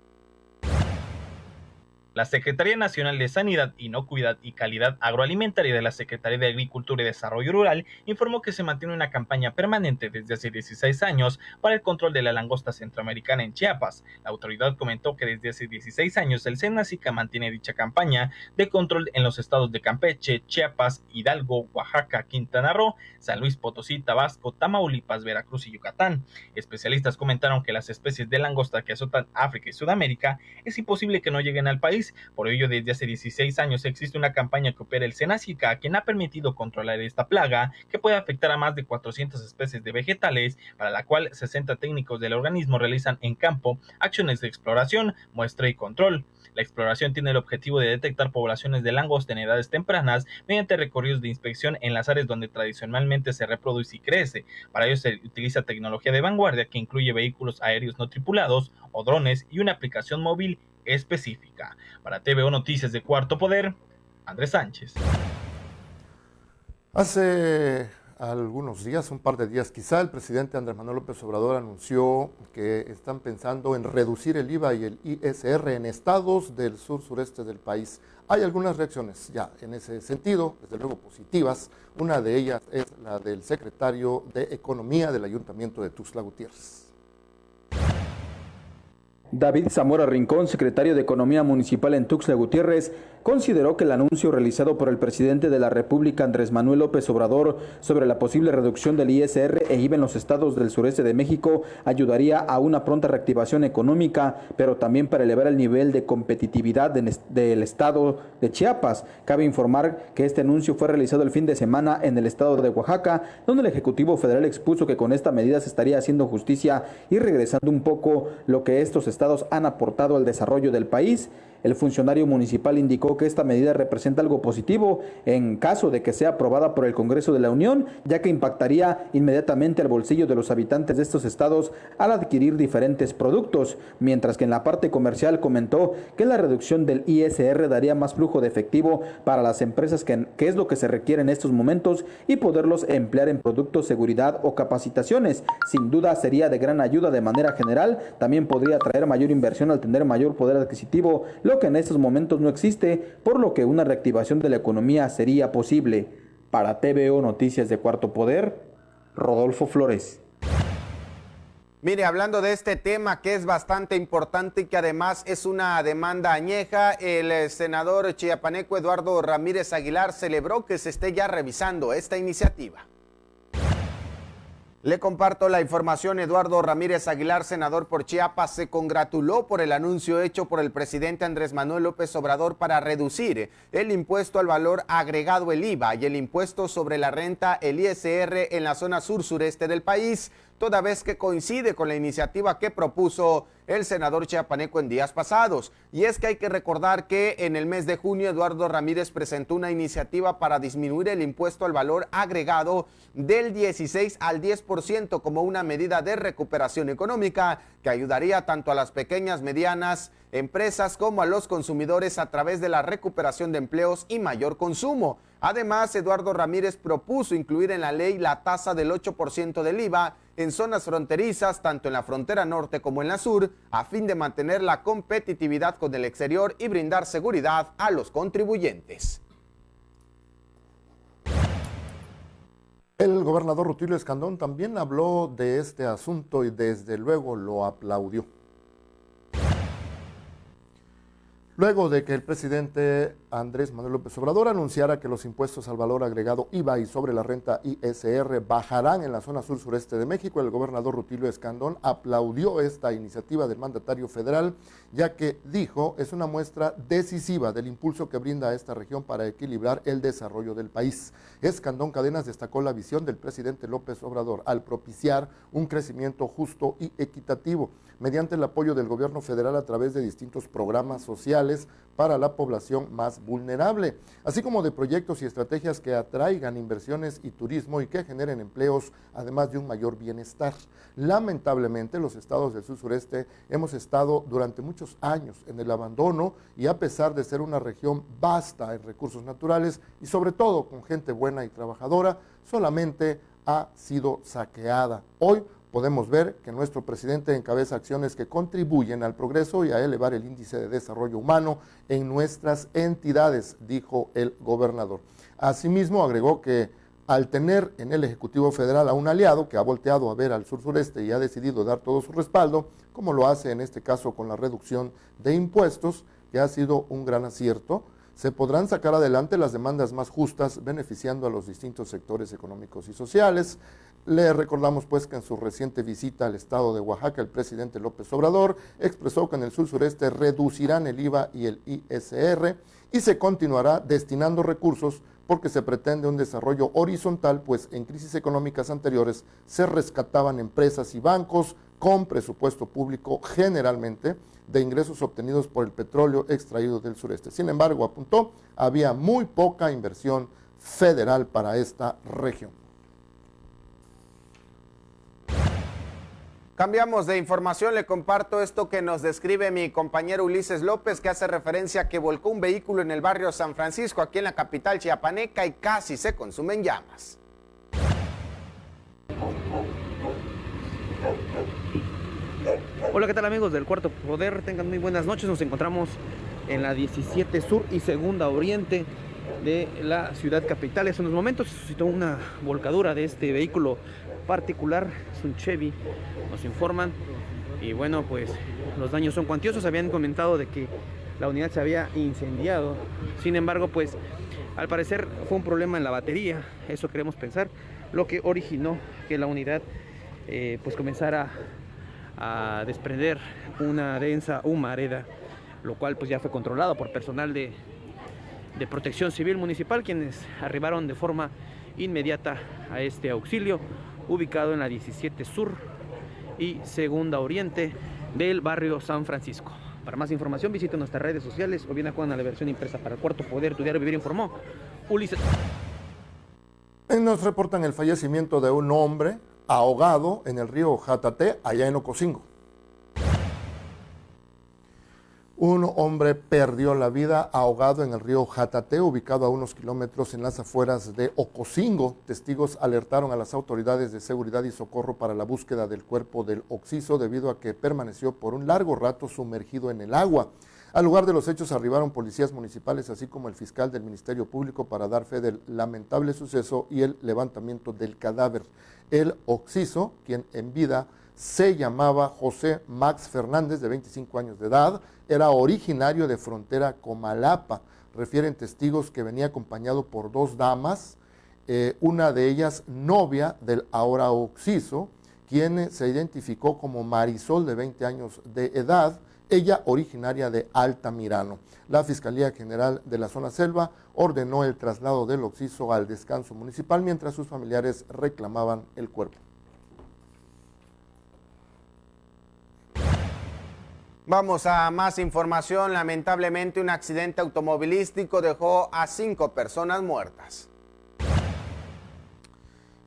La Secretaría Nacional de Sanidad, Inocuidad y Calidad Agroalimentaria de la Secretaría de Agricultura y Desarrollo Rural informó que se mantiene una campaña permanente desde hace 16 años para el control de la langosta centroamericana en Chiapas. La autoridad comentó que desde hace 16 años el Senacica mantiene dicha campaña de control en los estados de Campeche, Chiapas, Hidalgo, Oaxaca, Quintana Roo, San Luis Potosí, Tabasco, Tamaulipas, Veracruz y Yucatán. Especialistas comentaron que las especies de langosta que azotan África y Sudamérica es imposible que no lleguen al país. Por ello, desde hace 16 años existe una campaña que opera el Senacica, quien ha permitido controlar esta plaga, que puede afectar a más de 400 especies de vegetales, para la cual 60 técnicos del organismo realizan en campo acciones de exploración, muestra y control. La exploración tiene el objetivo de detectar poblaciones de langosta en edades tempranas mediante recorridos de inspección en las áreas donde tradicionalmente se reproduce y crece. Para ello se utiliza tecnología de vanguardia que incluye vehículos aéreos no tripulados o drones y una aplicación móvil específica. Para TVO Noticias de Cuarto Poder, Andrés Sánchez. Hace algunos días, un par de días quizá, el presidente Andrés Manuel López Obrador anunció que están pensando en reducir el IVA y el ISR en estados del sur-sureste del país. Hay algunas reacciones ya en ese sentido, desde luego positivas. Una de ellas es la del secretario de Economía del Ayuntamiento de Tuxtla Gutiérrez. David Zamora Rincón, secretario de Economía Municipal en Tuxtla Gutiérrez, consideró que el anuncio realizado por el presidente de la República, Andrés Manuel López Obrador, sobre la posible reducción del ISR e IVA en los estados del sureste de México ayudaría a una pronta reactivación económica, pero también para elevar el nivel de competitividad del estado de Chiapas. Cabe informar que este anuncio fue realizado el fin de semana en el estado de Oaxaca, donde el Ejecutivo Federal expuso que con esta medida se estaría haciendo justicia y regresando un poco lo que estos estados han aportado al desarrollo del país. El funcionario municipal indicó que esta medida representa algo positivo en caso de que sea aprobada por el Congreso de la Unión, ya que impactaría inmediatamente al bolsillo de los habitantes de estos estados al adquirir diferentes productos, mientras que en la parte comercial comentó que la reducción del ISR daría más flujo de efectivo para las empresas, que es lo que se requiere en estos momentos, y poderlos emplear en productos, seguridad o capacitaciones. Sin duda sería de gran ayuda de manera general, también podría traer mayor inversión al tener mayor poder adquisitivo, lo que en estos momentos no existe, por lo que una reactivación de la economía sería posible. Para TVO Noticias de Cuarto Poder, Rodolfo Flores. Mire, hablando de este tema que es bastante importante y que además es una demanda añeja, el senador chiapaneco Eduardo Ramírez Aguilar celebró que se esté ya revisando esta iniciativa. Le comparto la información. Eduardo Ramírez Aguilar, senador por Chiapas, se congratuló por el anuncio hecho por el presidente Andrés Manuel López Obrador para reducir el impuesto al valor agregado, el IVA, y el impuesto sobre la renta, el ISR, en la zona sur-sureste del país, toda vez que coincide con la iniciativa que propuso el senador chiapaneco en días pasados. Y es que hay que recordar que en el mes de junio Eduardo Ramírez presentó una iniciativa para disminuir el impuesto al valor agregado del 16 al 10% como una medida de recuperación económica que ayudaría tanto a las pequeñas, medianas empresas como a los consumidores a través de la recuperación de empleos y mayor consumo. Además, Eduardo Ramírez propuso incluir en la ley la tasa del 8% del IVA en zonas fronterizas, tanto en la frontera norte como en la sur, a fin de mantener la competitividad con el exterior y brindar seguridad a los contribuyentes. El gobernador Rutilio Escandón también habló de este asunto y desde luego lo aplaudió. Luego de que el presidente Andrés Manuel López Obrador anunciara que los impuestos al valor agregado IVA y sobre la renta ISR bajarán en la zona sur-sureste de México, el gobernador Rutilio Escandón aplaudió esta iniciativa del mandatario federal, ya que dijo es una muestra decisiva del impulso que brinda a esta región para equilibrar el desarrollo del país. Escandón Cadenas destacó la visión del presidente López Obrador al propiciar un crecimiento justo y equitativo mediante el apoyo del gobierno federal a través de distintos programas sociales para la población más vulnerable, así como de proyectos y estrategias que atraigan inversiones y turismo y que generen empleos, además de un mayor bienestar. Lamentablemente, los estados del sur-sureste hemos estado durante muchos años en el abandono y a pesar de ser una región vasta en recursos naturales y sobre todo con gente buena y trabajadora, solamente ha sido saqueada. Hoy podemos ver que nuestro presidente encabeza acciones que contribuyen al progreso y a elevar el índice de desarrollo humano en nuestras entidades, dijo el gobernador. Asimismo, agregó que al tener en el Ejecutivo Federal a un aliado que ha volteado a ver al sur-sureste y ha decidido dar todo su respaldo, como lo hace en este caso con la reducción de impuestos, que ha sido un gran acierto, se podrán sacar adelante las demandas más justas, beneficiando a los distintos sectores económicos y sociales. Le recordamos pues que en su reciente visita al estado de Oaxaca, el presidente López Obrador expresó que en el sur-sureste reducirán el IVA y el ISR y se continuará destinando recursos porque se pretende un desarrollo horizontal, pues en crisis económicas anteriores se rescataban empresas y bancos con presupuesto público generalmente de ingresos obtenidos por el petróleo extraído del sureste. Sin embargo, apuntó, había muy poca inversión federal para esta región. Cambiamos de información, le comparto esto que nos describe mi compañero Ulises López, que hace referencia a que volcó un vehículo en el barrio San Francisco, aquí en la capital chiapaneca, y casi se consumen llamas. Hola, ¿qué tal amigos del Cuarto Poder? Tengan muy buenas noches. Nos encontramos en la 17 Sur y Segunda Oriente de la ciudad capital. Hace unos momentos se suscitó una volcadura de este vehículo particular, es un Chevy, nos informan, y bueno, pues los daños son cuantiosos. Habían comentado de que la unidad se había incendiado, sin embargo, pues al parecer fue un problema en la batería, eso queremos pensar, lo que originó que la unidad pues comenzara a desprender una densa humareda, lo cual pues ya fue controlado por personal de Protección Civil Municipal, quienes arribaron de forma inmediata a este auxilio, ubicado en la 17 Sur y Segunda Oriente del barrio San Francisco. Para más información visiten nuestras redes sociales o bien acudan a la versión impresa para el Cuarto Poder. Tu diario Vivir informó Ulises. Nos reportan el fallecimiento de un hombre ahogado en el río Jatate, allá en Ocosingo. Un hombre perdió la vida ahogado en el río Jatate, ubicado a unos kilómetros en las afueras de Ocosingo. Testigos alertaron a las autoridades de seguridad y socorro para la búsqueda del cuerpo del occiso debido a que permaneció por un largo rato sumergido en el agua. Al lugar de los hechos arribaron policías municipales, así como el fiscal del Ministerio Público, para dar fe del lamentable suceso y el levantamiento del cadáver. El occiso, quien en vida se llamaba José Max Fernández, de 25 años de edad, era originario de Frontera Comalapa. Refieren testigos que venía acompañado por 2 damas, una de ellas novia del ahora occiso, quien se identificó como Marisol, de 20 años de edad, ella originaria de Altamirano. La Fiscalía General de la Zona Selva ordenó el traslado del occiso al descanso municipal mientras sus familiares reclamaban el cuerpo. Vamos a más información. Lamentablemente, un accidente automovilístico dejó a 5 personas muertas.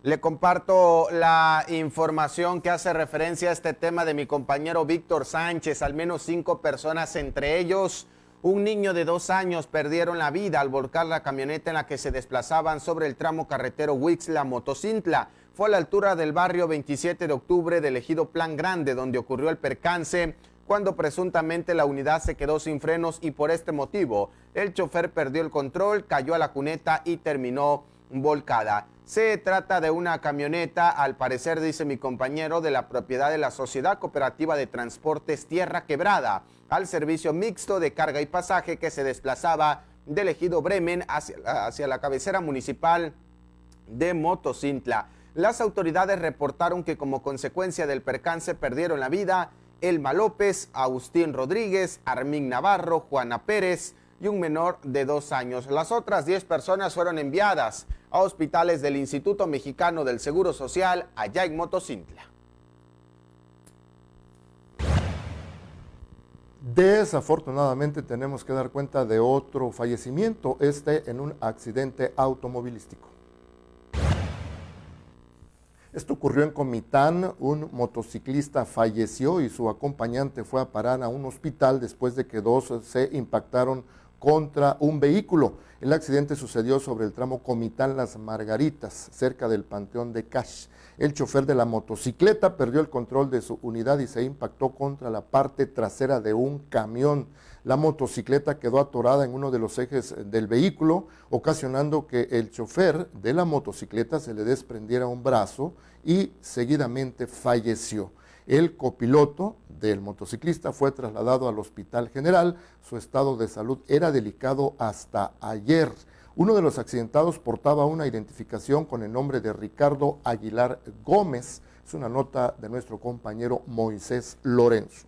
Le comparto la información que hace referencia a este tema de mi compañero Víctor Sánchez. Al menos 5 personas, entre ellos un niño de 2 años, perdieron la vida al volcar la camioneta en la que se desplazaban sobre el tramo carretero Huixla-Motocintla. Fue a la altura del barrio 27 de octubre del ejido Plan Grande, donde ocurrió el percance, cuando presuntamente la unidad se quedó sin frenos y por este motivo el chofer perdió el control, cayó a la cuneta y terminó volcada. Se trata de una camioneta, al parecer, dice mi compañero, de la propiedad de la Sociedad Cooperativa de Transportes Tierra Quebrada, al servicio mixto de carga y pasaje, que se desplazaba del ejido Bremen hacia la cabecera municipal de Motocintla. Las autoridades reportaron que como consecuencia del percance perdieron la vida Elma López, Agustín Rodríguez, Armín Navarro, Juana Pérez y un menor de 2 años. Las otras 10 personas fueron enviadas a hospitales del Instituto Mexicano del Seguro Social allá en Motocintla. Desafortunadamente tenemos que dar cuenta de otro fallecimiento, en un accidente automovilístico. Esto ocurrió en Comitán. Un motociclista falleció y su acompañante fue a parar a un hospital después de que 2 se impactaron contra un vehículo. El accidente sucedió sobre el tramo Comitán-Las Margaritas, cerca del Panteón de Cash. El chofer de la motocicleta perdió el control de su unidad y se impactó contra la parte trasera de un camión. La motocicleta quedó atorada en uno de los ejes del vehículo, ocasionando que el chofer de la motocicleta se le desprendiera un brazo y seguidamente falleció. El copiloto del motociclista fue trasladado al Hospital General. Su estado de salud era delicado hasta ayer. Uno de los accidentados portaba una identificación con el nombre de Ricardo Aguilar Gómez. Es una nota de nuestro compañero Moisés Lorenzo.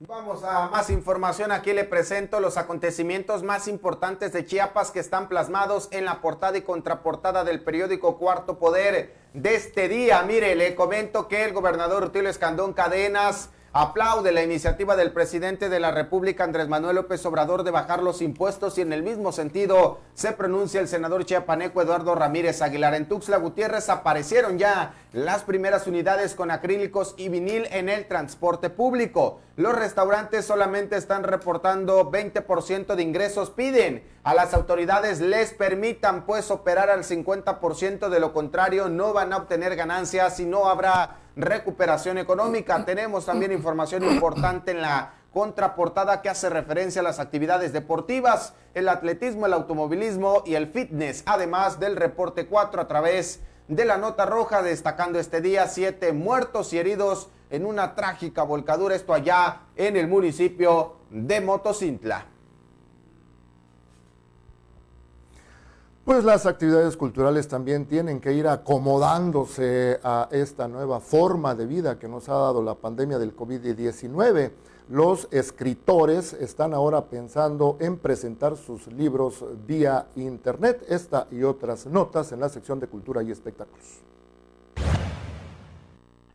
Vamos a más información. Aquí le presento los acontecimientos más importantes de Chiapas que están plasmados en la portada y contraportada del periódico Cuarto Poder de este día. Mire, le comento que el gobernador Rutilio Escandón Cadenas aplaude la iniciativa del presidente de la República, Andrés Manuel López Obrador, de bajar los impuestos, y en el mismo sentido se pronuncia el senador chiapaneco Eduardo Ramírez Aguilar. En Tuxtla Gutiérrez aparecieron ya las primeras unidades con acrílicos y vinil en el transporte público. Los restaurantes solamente están reportando 20% de ingresos. Piden a las autoridades les permitan pues operar al 50%, de lo contrario no van a obtener ganancias y no habrá recuperación económica. Tenemos también información importante en la contraportada que hace referencia a las actividades deportivas, el atletismo, el automovilismo y el fitness, además del reporte 4 a través de la nota roja, destacando este día 7 muertos y heridos en una trágica volcadura, esto allá en el municipio de Motocintla. Pues las actividades culturales también tienen que ir acomodándose a esta nueva forma de vida que nos ha dado la pandemia del COVID-19. Los escritores están ahora pensando en presentar sus libros vía internet. Esta y otras notas en la sección de Cultura y Espectáculos.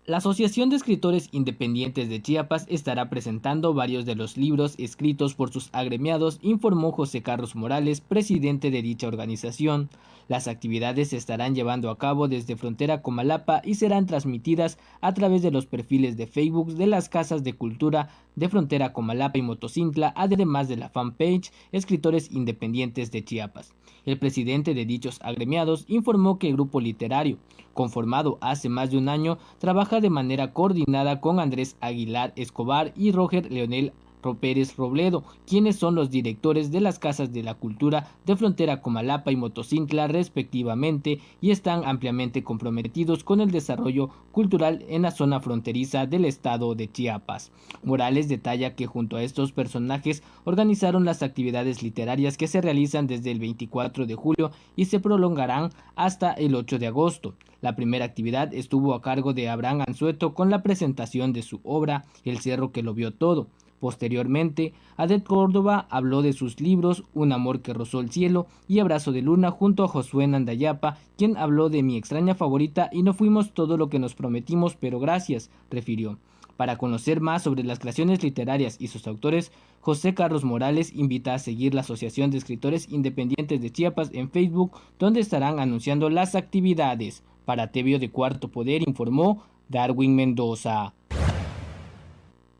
La Asociación de Escritores Independientes de Chiapas estará presentando varios de los libros escritos por sus agremiados, informó José Carlos Morales, presidente de dicha organización. Las actividades se estarán llevando a cabo desde Frontera Comalapa y serán transmitidas a través de los perfiles de Facebook de las Casas de Cultura de Frontera Comalapa y Motocintla, además de la fanpage Escritores Independientes de Chiapas. El presidente de dichos agremiados informó que el grupo literario, conformado hace más de un año, trabaja de manera coordinada con Andrés Aguilar Escobar y Roger Leonel Pérez Robledo, quienes son los directores de las Casas de la Cultura de Frontera Comalapa y Motocintla respectivamente, y están ampliamente comprometidos con el desarrollo cultural en la zona fronteriza del estado de Chiapas. Morales detalla que junto a estos personajes organizaron las actividades literarias que se realizan desde el 24 de julio y se prolongarán hasta el 8 de agosto. La primera actividad estuvo a cargo de Abraham Anzueto con la presentación de su obra El Cerro que lo vio todo. Posteriormente, Adet Córdoba habló de sus libros Un amor que rozó el cielo y Abrazo de luna junto a Josué Nandayapa, quien habló de Mi extraña favorita y No fuimos todo lo que nos prometimos, pero gracias, refirió. Para conocer más sobre las creaciones literarias y sus autores, José Carlos Morales invita a seguir la Asociación de Escritores Independientes de Chiapas en Facebook, donde estarán anunciando las actividades. Para TV de Cuarto Poder informó Darwin Mendoza.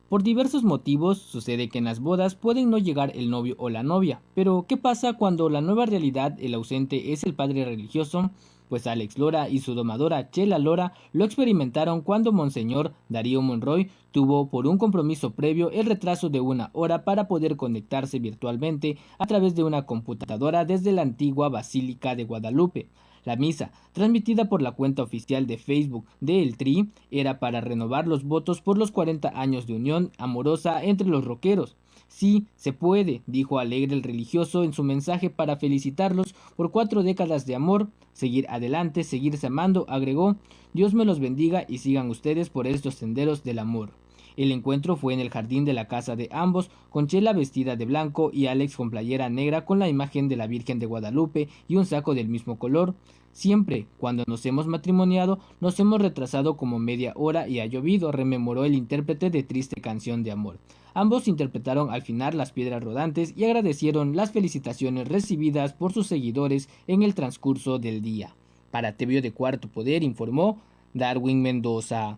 Por diversos motivos, sucede que en las bodas pueden no llegar el novio o la novia, pero ¿qué pasa cuando la nueva realidad, el ausente, es el padre religioso? Pues Alex Lora y su domadora Chela Lora lo experimentaron cuando Monseñor Darío Monroy tuvo por un compromiso previo el retraso de 1 hora para poder conectarse virtualmente a través de una computadora desde la antigua Basílica de Guadalupe. La misa, transmitida por la cuenta oficial de Facebook de El Tri, era para renovar los votos por los 40 años de unión amorosa entre los rockeros. Sí, se puede, dijo alegre el religioso en su mensaje para felicitarlos por 4 décadas de amor. Seguir adelante, seguirse amando, agregó. Dios me los bendiga y sigan ustedes por estos senderos del amor. El encuentro fue en el jardín de la casa de ambos, con Chela vestida de blanco y Alex con playera negra con la imagen de la Virgen de Guadalupe y un saco del mismo color. Siempre, cuando nos hemos matrimoniado, nos hemos retrasado como media hora y ha llovido, rememoró el intérprete de Triste Canción de Amor. Ambos interpretaron al final Las Piedras Rodantes y agradecieron las felicitaciones recibidas por sus seguidores en el transcurso del día. Para TV de Cuarto Poder informó Darwin Mendoza.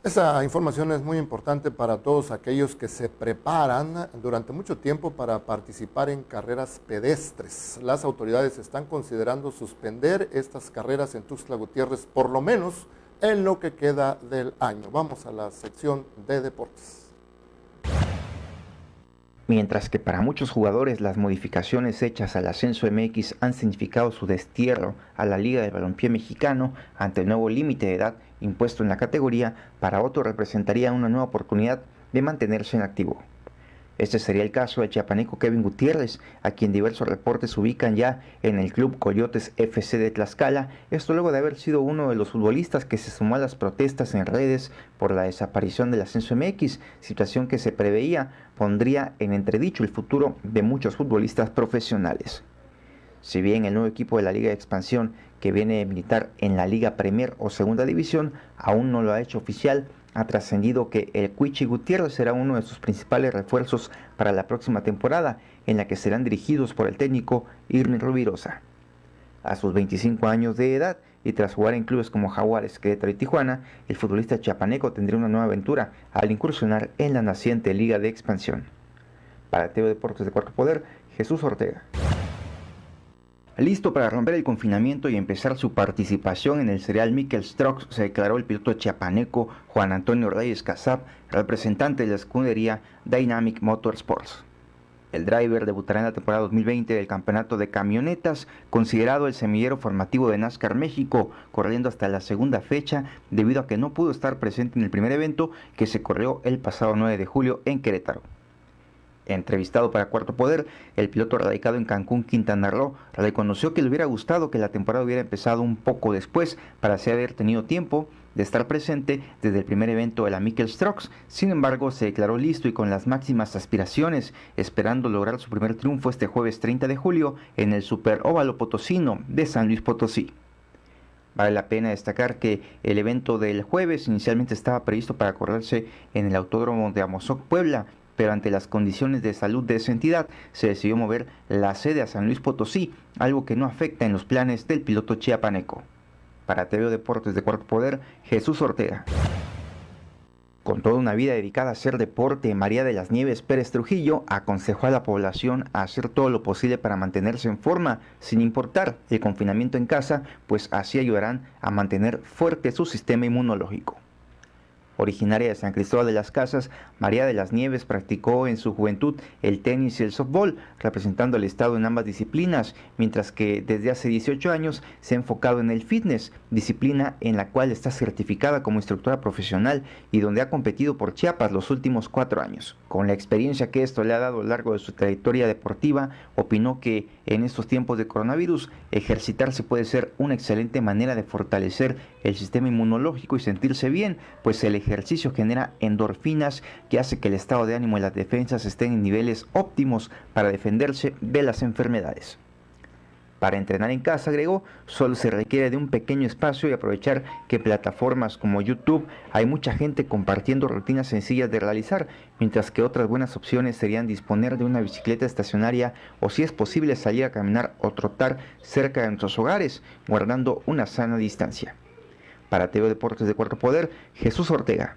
Esa información es muy importante para todos aquellos que se preparan durante mucho tiempo para participar en carreras pedestres. Las autoridades están considerando suspender estas carreras en Tuxtla Gutiérrez, por lo menos en lo que queda del año. Vamos a la sección de deportes. Mientras que para muchos jugadores las modificaciones hechas al Ascenso MX han significado su destierro a la Liga de Balompié Mexicano ante el nuevo límite de edad impuesto en la categoría, para otros representaría una nueva oportunidad de mantenerse en activo. Este sería el caso del chiapaneco Kevin Gutiérrez, a quien diversos reportes ubican ya en el Club Coyotes FC de Tlaxcala, esto luego de haber sido uno de los futbolistas que se sumó a las protestas en redes por la desaparición del Ascenso MX, situación que se preveía pondría en entredicho el futuro de muchos futbolistas profesionales. Si bien el nuevo equipo de la Liga de Expansión, que viene de militar en la Liga Premier o Segunda División, aún no lo ha hecho oficial, ha trascendido que el Cuichi Gutiérrez será uno de sus principales refuerzos para la próxima temporada, en la que serán dirigidos por el técnico Irving Rubirosa. A sus 25 años de edad y tras jugar en clubes como Jaguares, Querétaro y Tijuana, el futbolista chiapaneco tendría una nueva aventura al incursionar en la naciente Liga de Expansión. Para TV Deportes de Cuarto Poder, Jesús Ortega. Listo para romper el confinamiento y empezar su participación en el serial Mikel Strauch, se declaró el piloto chiapaneco Juan Antonio Ordóñez Casab, representante de la escudería Dynamic Motorsports. El driver debutará en la temporada 2020 del campeonato de camionetas, considerado el semillero formativo de NASCAR México, corriendo hasta la segunda fecha debido a que no pudo estar presente en el primer evento que se corrió el pasado 9 de julio en Querétaro. Entrevistado para Cuarto Poder, el piloto radicado en Cancún, Quintana Roo, reconoció que le hubiera gustado que la temporada hubiera empezado un poco después para así haber tenido tiempo de estar presente desde el primer evento de la Mikel Strauch. Sin embargo, se declaró listo y con las máximas aspiraciones, esperando lograr su primer triunfo este jueves 30 de julio en el Super Óvalo Potosino de San Luis Potosí. Vale la pena destacar que el evento del jueves inicialmente estaba previsto para correrse en el Autódromo de Amozoc, Puebla, pero ante las condiciones de salud de esa entidad se decidió mover la sede a San Luis Potosí, algo que no afecta en los planes del piloto chiapaneco. Para TVO Deportes de Cuarto Poder, Jesús Ortega. Con toda una vida dedicada a hacer deporte, María de las Nieves Pérez Trujillo aconsejó a la población a hacer todo lo posible para mantenerse en forma, sin importar el confinamiento en casa, pues así ayudarán a mantener fuerte su sistema inmunológico. Originaria de San Cristóbal de las Casas, María de las Nieves practicó en su juventud el tenis y el softball, representando al estado en ambas disciplinas, mientras que desde hace 18 años se ha enfocado en el fitness, disciplina en la cual está certificada como instructora profesional y donde ha competido por Chiapas los últimos 4 años. Con la experiencia que esto le ha dado a lo largo de su trayectoria deportiva, opinó que en estos tiempos de coronavirus, ejercitarse puede ser una excelente manera de fortalecer el sistema inmunológico y sentirse bien, pues el ejercicio genera endorfinas que hace que el estado de ánimo y las defensas estén en niveles óptimos para defenderse de las enfermedades. Para entrenar en casa, agregó, solo se requiere de un pequeño espacio y aprovechar que en plataformas como YouTube hay mucha gente compartiendo rutinas sencillas de realizar, mientras que otras buenas opciones serían disponer de una bicicleta estacionaria o, si es posible, salir a caminar o trotar cerca de nuestros hogares, guardando una sana distancia. Para TV Deportes de Cuarto Poder, Jesús Ortega.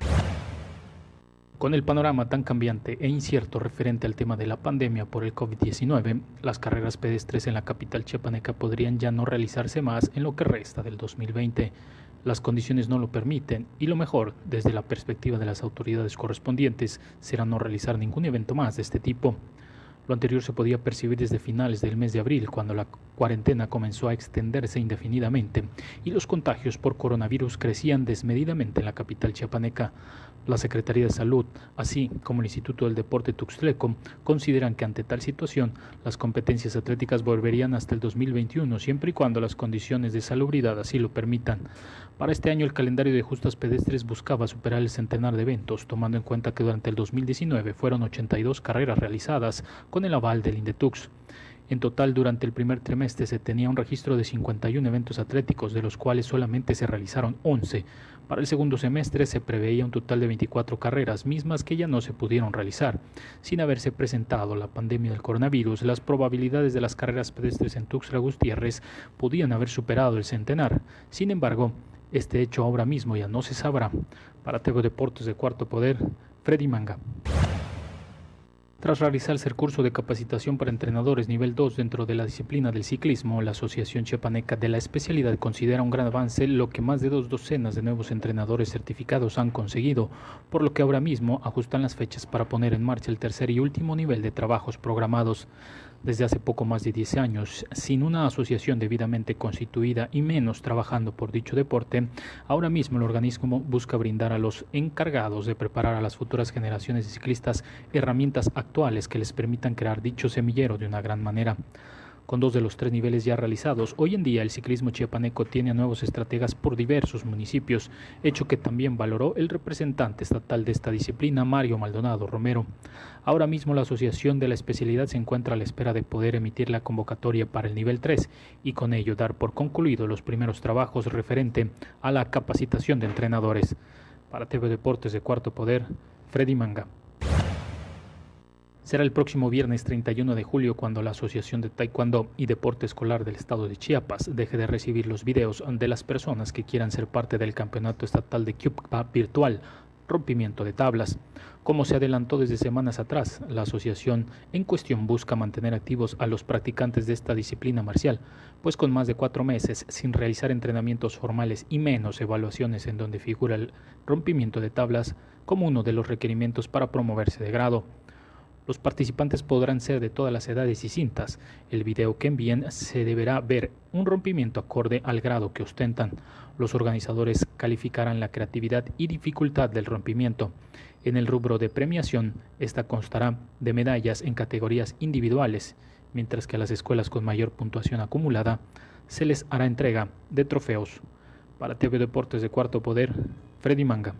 Con el panorama tan cambiante e incierto referente al tema de la pandemia por el COVID-19, las carreras pedestres en la capital chiapaneca podrían ya no realizarse más en lo que resta del 2020. Las condiciones no lo permiten y lo mejor, desde la perspectiva de las autoridades correspondientes, será no realizar ningún evento más de este tipo. Lo anterior se podía percibir desde finales del mes de abril, cuando la cuarentena comenzó a extenderse indefinidamente y los contagios por coronavirus crecían desmedidamente en la capital chiapaneca. La Secretaría de Salud, así como el Instituto del Deporte Tuxtleco, consideran que ante tal situación las competencias atléticas volverían hasta el 2021, siempre y cuando las condiciones de salubridad así lo permitan. Para este año el calendario de justas pedestres buscaba superar el centenar de eventos, tomando en cuenta que durante el 2019 fueron 82 carreras realizadas con el aval del Indetux. En total, durante el primer trimestre se tenía un registro de 51 eventos atléticos, de los cuales solamente se realizaron 11. Para el segundo semestre se preveía un total de 24 carreras, mismas que ya no se pudieron realizar. Sin haberse presentado la pandemia del coronavirus, las probabilidades de las carreras pedestres en Tuxtla Gutiérrez podían haber superado el centenar. Sin embargo, este hecho ahora mismo ya no se sabrá. Para TV Deportes de Cuarto Poder, Freddy Manga. Tras realizarse el curso de capacitación para entrenadores nivel 2 dentro de la disciplina del ciclismo, la Asociación Chiapaneca de la especialidad considera un gran avance lo que más de 2 docenas de nuevos entrenadores certificados han conseguido, por lo que ahora mismo ajustan las fechas para poner en marcha el tercer y último nivel de trabajos programados. Desde hace poco más de 10 años, sin una asociación debidamente constituida y menos trabajando por dicho deporte, ahora mismo el organismo busca brindar a los encargados de preparar a las futuras generaciones de ciclistas herramientas actuales que les permitan crear dicho semillero de una gran manera. Con 2 de los 3 niveles ya realizados, hoy en día el ciclismo chiapaneco tiene a nuevos estrategas por diversos municipios, hecho que también valoró el representante estatal de esta disciplina, Mario Maldonado Romero. Ahora mismo la asociación de la especialidad se encuentra a la espera de poder emitir la convocatoria para el nivel 3 y con ello dar por concluido los primeros trabajos referente a la capacitación de entrenadores. Para TV Deportes de Cuarto Poder, Freddy Manga. Será el próximo viernes 31 de julio cuando la Asociación de Taekwondo y Deporte Escolar del Estado de Chiapas deje de recibir los videos de las personas que quieran ser parte del Campeonato Estatal de Kyupa Virtual, rompimiento de tablas. Como se adelantó desde semanas atrás, la asociación en cuestión busca mantener activos a los practicantes de esta disciplina marcial, pues con más de 4 meses sin realizar entrenamientos formales y menos evaluaciones en donde figura el rompimiento de tablas como uno de los requerimientos para promoverse de grado. Los participantes podrán ser de todas las edades y cintas. El video que envíen se deberá ver un rompimiento acorde al grado que ostentan. Los organizadores calificarán la creatividad y dificultad del rompimiento. En el rubro de premiación, esta constará de medallas en categorías individuales, mientras que a las escuelas con mayor puntuación acumulada se les hará entrega de trofeos. Para TV Deportes de Cuarto Poder, Freddy Manga.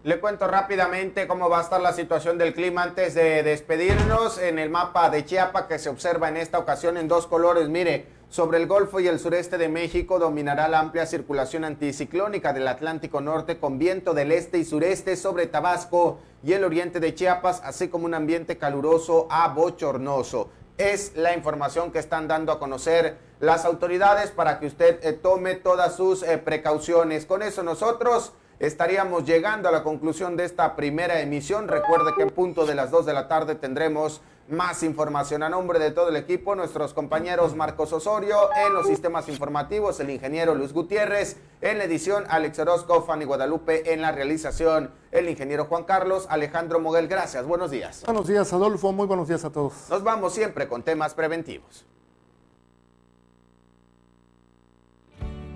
Le cuento rápidamente cómo va a estar la situación del clima antes de despedirnos. En el mapa de Chiapas que se observa en esta ocasión en 2 colores. Mire, Sobre el Golfo y el sureste de México dominará la amplia circulación anticiclónica del Atlántico Norte con viento del este y sureste sobre Tabasco y el oriente de Chiapas, así como un ambiente caluroso a bochornoso. Es la información que están dando a conocer las autoridades para que usted tome todas sus precauciones. Con eso nosotros estaríamos llegando a la conclusión de esta primera emisión. Recuerde que en punto de las 2 de la tarde tendremos más información. A nombre de todo el equipo, nuestros compañeros Marcos Osorio en los sistemas informativos, el ingeniero Luis Gutiérrez en la edición, Alex Orozco, Fanny Guadalupe en la realización, el ingeniero Juan Carlos, Alejandro Moguel. Gracias, buenos días. Buenos días, Adolfo, muy buenos días a todos. Nos vamos siempre con temas preventivos.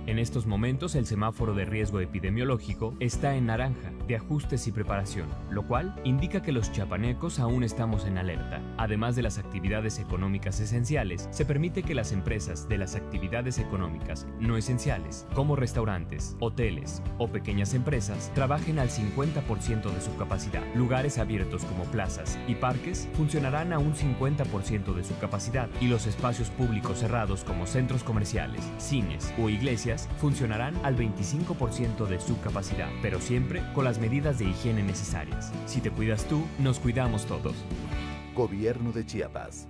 En estos momentos el semáforo de riesgo epidemiológico está en naranja, de ajustes y preparación, lo cual indica que los chiapanecos aún estamos en alerta. Además de las actividades económicas esenciales, se permite que las empresas de las actividades económicas no esenciales, como restaurantes, hoteles o pequeñas empresas, trabajen al 50% de su capacidad. Lugares abiertos como plazas y parques funcionarán a un 50% de su capacidad y los espacios públicos cerrados como centros comerciales, cines o iglesias funcionarán al 25% de su capacidad, pero siempre con las medidas de higiene necesarias. Si te cuidas tú, nos cuidamos todos. Gobierno de Chiapas.